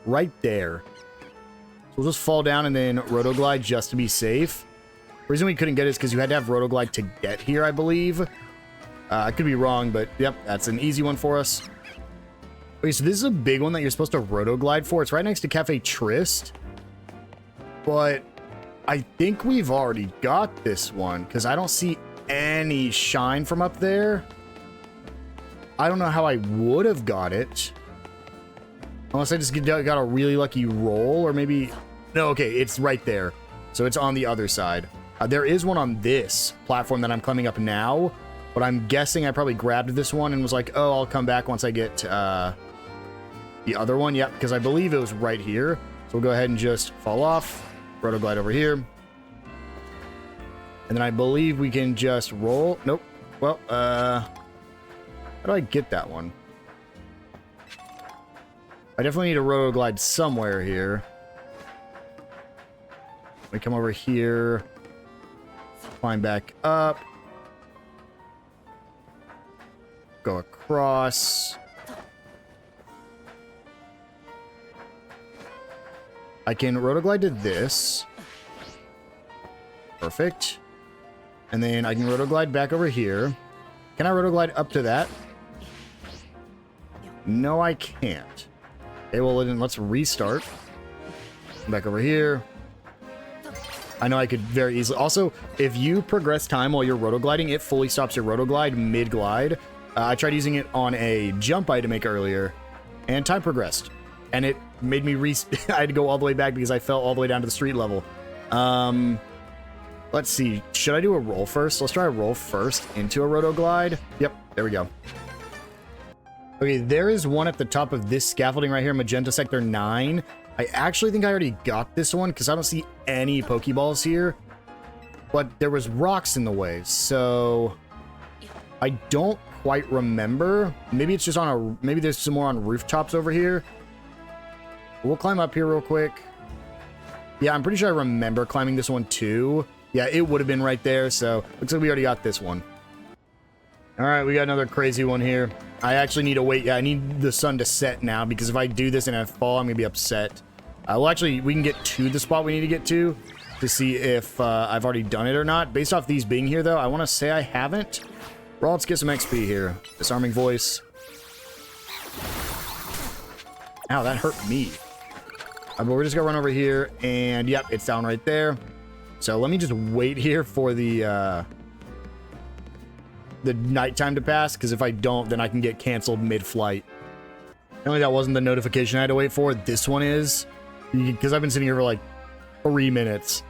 Speaker 1: right there. So we'll just fall down and then Rotoglide just to be safe. The reason we couldn't get it is because you had to have Rotoglide to get here, I believe. I could be wrong, but yep, that's an easy one for us. Okay, so this is a big one that you're supposed to Rotoglide for. It's right next to Cafe Trist. But I think we've already got this one because I don't see any shine from up there. I don't know how I would have got it. Unless I just got a really lucky roll or maybe... No, okay, it's right there. So it's on the other side. There is one on this platform that I'm climbing up now. But I'm guessing I probably grabbed this one and was like, oh, I'll come back once I get the other one. Yep, because I believe it was right here. So we'll go ahead and just fall off. Rotoglide over here. And then I believe we can just roll. Nope. Well, how do I get that one? I definitely need a Rotoglide somewhere here. We come over here. Climb back up. Go across. I can Rotoglide to this. Perfect. And then I can Rotoglide back over here. Can I Rotoglide up to that? No, I can't. Okay, well then let's restart. Back over here. I know I could very easily... Also, if you progress time while you're Rotogliding, it fully stops your Rotoglide mid-glide. I tried using it on a jump I had to make earlier, and time progressed. And it made me I had to go all the way back because I fell all the way down to the street level. Let's see. Should I do a roll first? Let's try a roll first into a Rotoglide. Yep, there we go. Okay, there is one at the top of this scaffolding right here, Magenta Sector 9. I actually think I already got this one because I don't see any Pokeballs here. But there was rocks in the way, so I don't quite remember. Maybe it's just on a... Maybe there's some more on rooftops over here. We'll climb up here real quick. Yeah, I'm pretty sure I remember climbing this one too. Yeah, it would have been right there, so looks like we already got this one. All right, we got another crazy one here. I actually need to wait. Yeah, I need the sun to set now because if I do this and I fall, I'm going to be upset. Well, actually, we can get to the spot we need to get to see if I've already done it or not. Based off these being here, though, I want to say I haven't. Well, let's get some XP here. Disarming voice. Ow, that hurt me. But we're just going to run over here, and yep, it's down right there. So let me just wait here for the nighttime to pass, because if I don't, then I can get canceled mid-flight. Apparently that wasn't the notification I had to wait for. This one is, because I've been sitting here for like 3 minutes.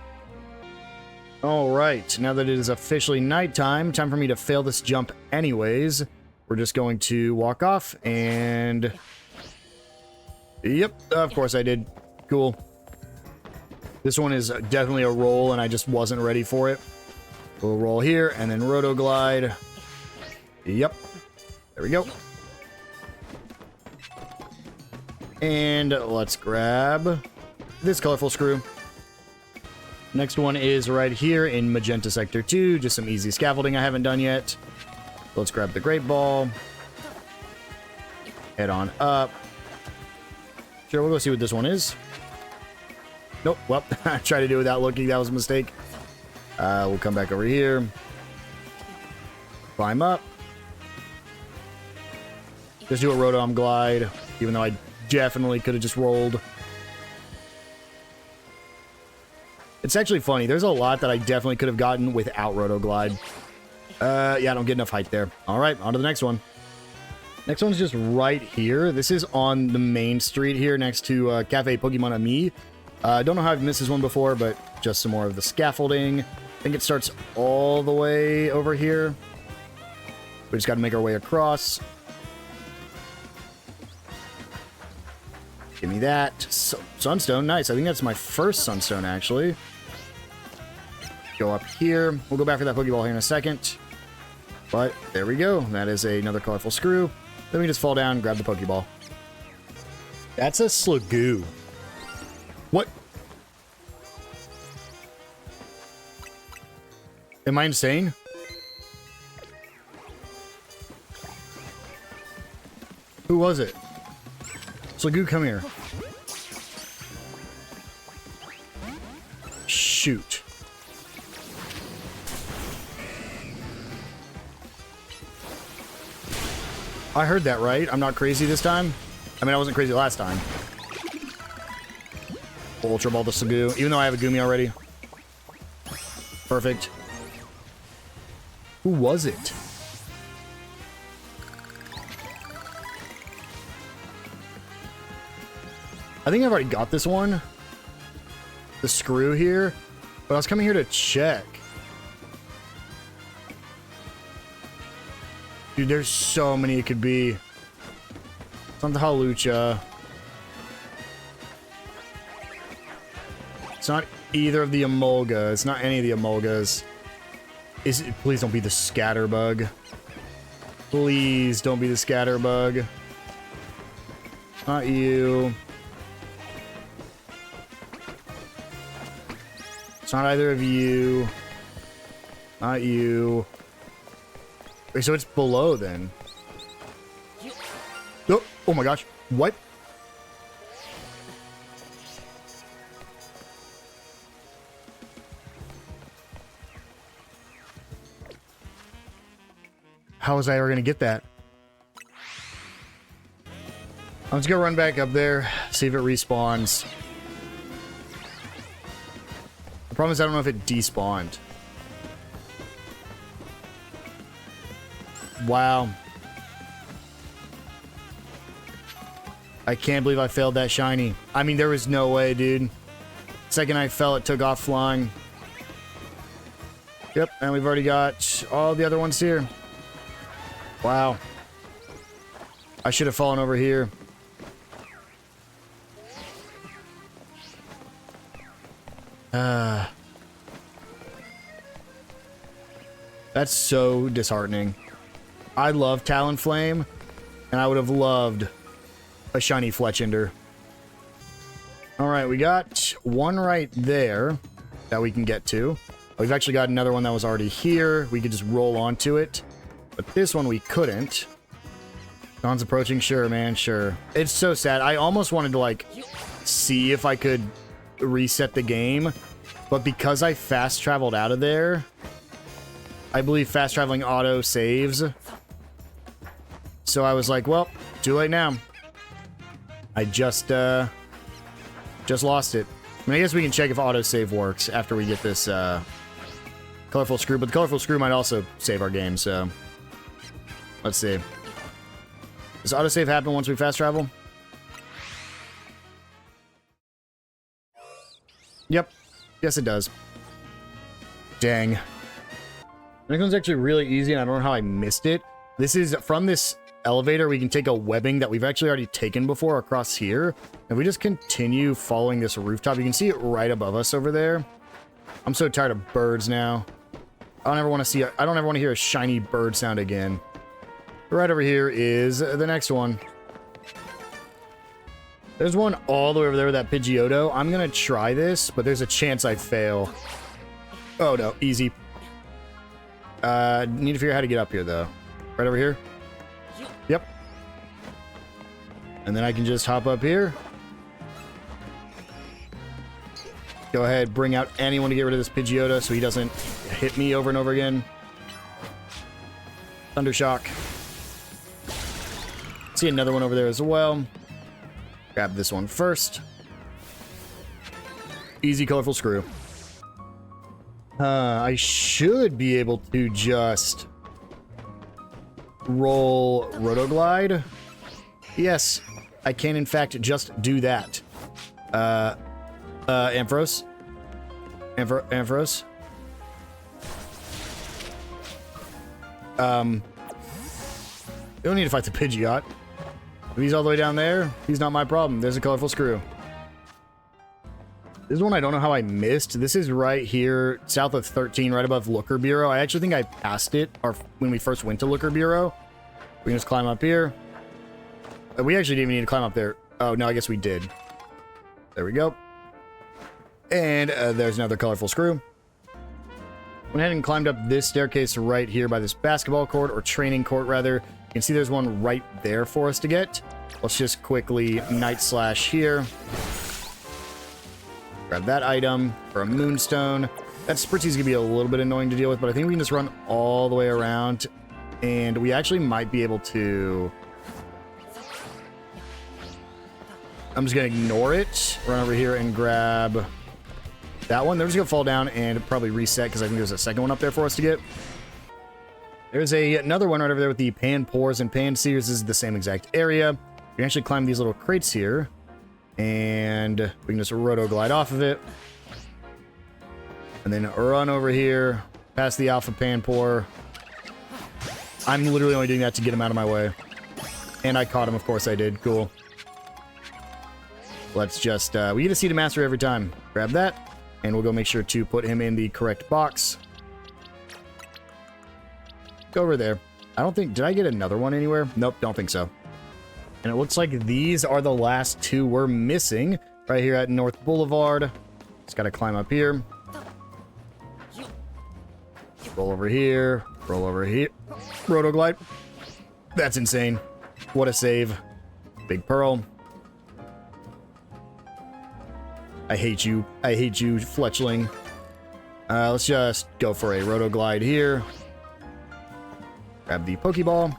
Speaker 1: All right, now that it is officially nighttime, time for me to fail this jump anyways. We're just going to walk off, and... Yep, of course I did. Cool. This one is definitely a roll, and I just wasn't ready for it. We'll roll here, and then Rotoglide. Yep. There we go. And let's grab this colorful screw. Next one is right here in Magenta Sector 2. Just some easy scaffolding I haven't done yet. Let's grab the Great Ball. Head on up. Sure, we'll go see what this one is. Nope. Well, I tried to do it without looking. That was a mistake. We'll come back over here. Climb up. Just do a Rotom Glide, even though I definitely could have just rolled. It's actually funny. There's a lot that I definitely could have gotten without Rotoglide. Yeah, I don't get enough height there. All right, on to the next one. Next one's just right here. This is on the main street here next to Cafe Pokemon Ami. Don't know how I've missed this one before, but just some more of the scaffolding. I think it starts all the way over here. We just got to make our way across. Give me that. Sunstone, nice. I think that's my first Sunstone, actually. Go up here. We'll go back for that Pokeball here in a second. But there we go. That is another colorful screw. Then we just fall down and grab the Pokeball. That's a Slugoo. What? Am I insane? Who was it? Slugoo, come here. Shoot. I heard that right. I'm not crazy this time. I mean, I wasn't crazy last time. Ultra Ball the Slugoo, even though I have a Goomy already. Perfect. Who was it? I think I've already got this one. The screw here. But I was coming here to check. Dude, there's so many it could be. It's not the Halucha. It's not either of the Emolga. It's not any of the Emolgas. Is it? Please don't be the Scatterbug. Please don't be the Scatterbug. Not you. It's not either of you. Not you. Wait, so it's below then. Oh, oh my gosh. What? How was I ever going to get that? I'm just going to run back up there, see if it respawns. The problem is I don't know if it despawned. Wow. I can't believe I failed that shiny. I mean, there was no way, dude. Second I fell, it took off flying. Yep, and we've already got all the other ones here. Wow. I should have fallen over here. That's so disheartening. I love Talonflame, and I would have loved a shiny Fletchinder. Alright, we got one right there that we can get to. We've actually got another one that was already here. We could just roll onto it. But this one we couldn't. Dawn's approaching. Sure, man, sure. It's so sad. I almost wanted to, like, see if I could reset the game. But because I fast traveled out of there, I believe fast traveling auto saves. So I was like, well, too late now. I just lost it. I mean, I guess we can check if autosave works after we get this colorful screw, but the colorful screw might also save our game, so let's see. Does autosave happen once we fast travel? Yep. Yes, it does. Dang. This one's actually really easy, and I don't know how I missed it. This is from this elevator. We can take a webbing that we've actually already taken before across here. If we just continue following this rooftop, you can see it right above us over there. I'm so tired of birds now. I don't ever want to hear a shiny bird sound again. Right over here is the next one. There's one all the way over there with that Pidgeotto. I'm gonna try this, but there's a chance I fail. Oh no, easy. Need to figure out how to get up here though. Right over here? Yep. And then I can just hop up here. Go ahead, bring out anyone to get rid of this Pidgeotto so he doesn't hit me over and over again. Thundershock. See another one over there as well. Grab this one first. Easy colorful screw. I should be able to just roll Rotoglide? Yes, I can in fact just do that. Ampharos? Ampharos? We don't need to fight the Pidgeot. If he's all the way down there, he's not my problem. There's a colorful screw. This is one I don't know how I missed. This is right here, south of 13, right above Looker Bureau. I actually think I passed it when we first went to Looker Bureau. We can just climb up here. We actually didn't even need to climb up there. Oh, no, I guess we did. There we go. And there's another colorful screw. Went ahead and climbed up this staircase right here by this basketball court, or training court, rather. You can see there's one right there for us to get. Let's just quickly Night Slash here. Grab that item for a Moonstone. That Spritzy's gonna be a little bit annoying to deal with, but I think we can just run all the way around. And we actually might be able to... I'm just gonna ignore it. Run over here and grab that one. They're just gonna fall down and probably reset, because I think there's a second one up there for us to get. There's another one right over there with the Pan Pores and Pan Seers. This is the same exact area. You can actually climb these little crates here. And we can just Rotoglide off of it. And then run over here, past the Alpha Panpour. I'm literally only doing that to get him out of my way. And I caught him, of course I did. Cool. Let's just, we get a Seed of Mastery every time. Grab that, and we'll go make sure to put him in the correct box. Go over there. I don't think, did I get another one anywhere? Nope, don't think so. And it looks like these are the last two we're missing right here at North Boulevard. Just gotta climb up here. Roll over here. Roll over here. Rotoglide. That's insane. What a save. Big Pearl. I hate you. I hate you, Fletchling. Let's just go for a Rotoglide here. Grab the Pokeball.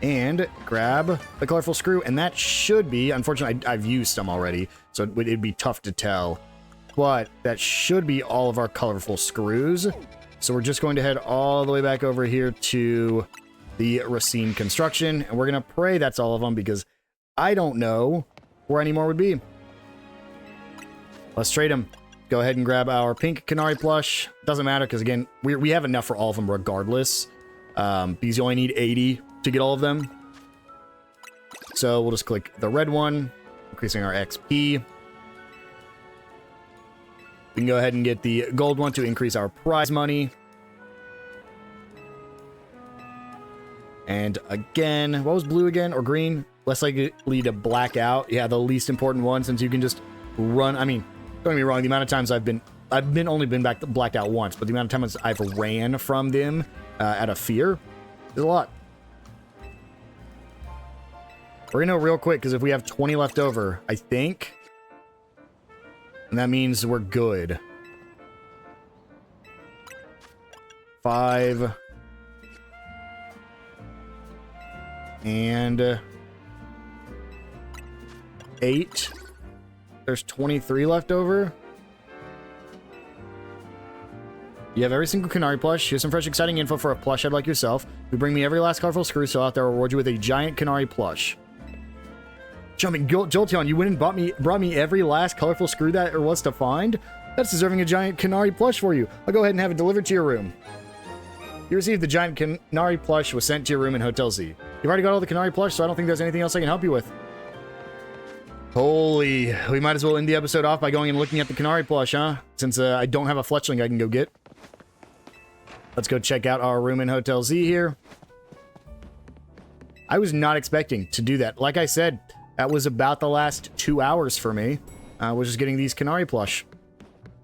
Speaker 1: And grab the colorful screw. And that should be, unfortunately, I've used some already, so it'd be tough to tell. But that should be all of our colorful screws. So we're just going to head all the way back over here to the Racine Construction. And we're going to pray that's all of them, because I don't know where any more would be. Let's trade them. Go ahead and grab our pink Canary plush. Doesn't matter, because again, we have enough for all of them regardless. Because you only need 80 to get all of them. So we'll just click the red one, increasing our XP. We can go ahead and get the gold one to increase our prize money. And again, what was blue again? Or green? Less likely to black out. Yeah, the least important one, since you can just run. I mean, don't get me wrong, the amount of times I've only been blacked out once, but the amount of times I've ran from them out of fear is a lot. We're gonna know real quick, because if we have 20 left over, I think, and that means we're good. 5 and 8. There's 23 left over. You have every single Canary plush. Here's some fresh, exciting info for a plush head like yourself. If you bring me every last colorful screw still out there, I'll reward you with a giant Canary plush. Jumping Jolteon, you went and brought me every last colorful screw that there was to find? That's deserving a giant Canary plush for you. I'll go ahead and have it delivered to your room. You received the giant Canary plush, was sent to your room in Hotel Z. You've already got all the Canary plush, so I don't think there's anything else I can help you with. Holy, we might as well end the episode off by going and looking at the Canary plush, huh? Since I don't have a Fletchling I can go get. Let's go check out our room in Hotel Z here. I was not expecting to do that. Like I said, that was about the last 2 hours for me. Was just getting these Canary plush.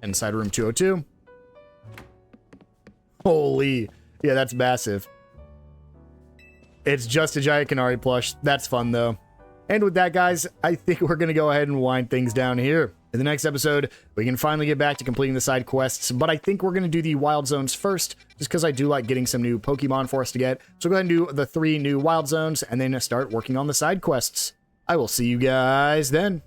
Speaker 1: Inside room 202. Holy. Yeah, that's massive. It's just a giant Canary plush. That's fun, though. And with that, guys, I think we're going to go ahead and wind things down here. In the next episode, we can finally get back to completing the side quests, but I think we're going to do the Wild Zones first, just because I do like getting some new Pokemon for us to get. So go ahead and do the 3 new Wild Zones, and then start working on the side quests. I will see you guys then.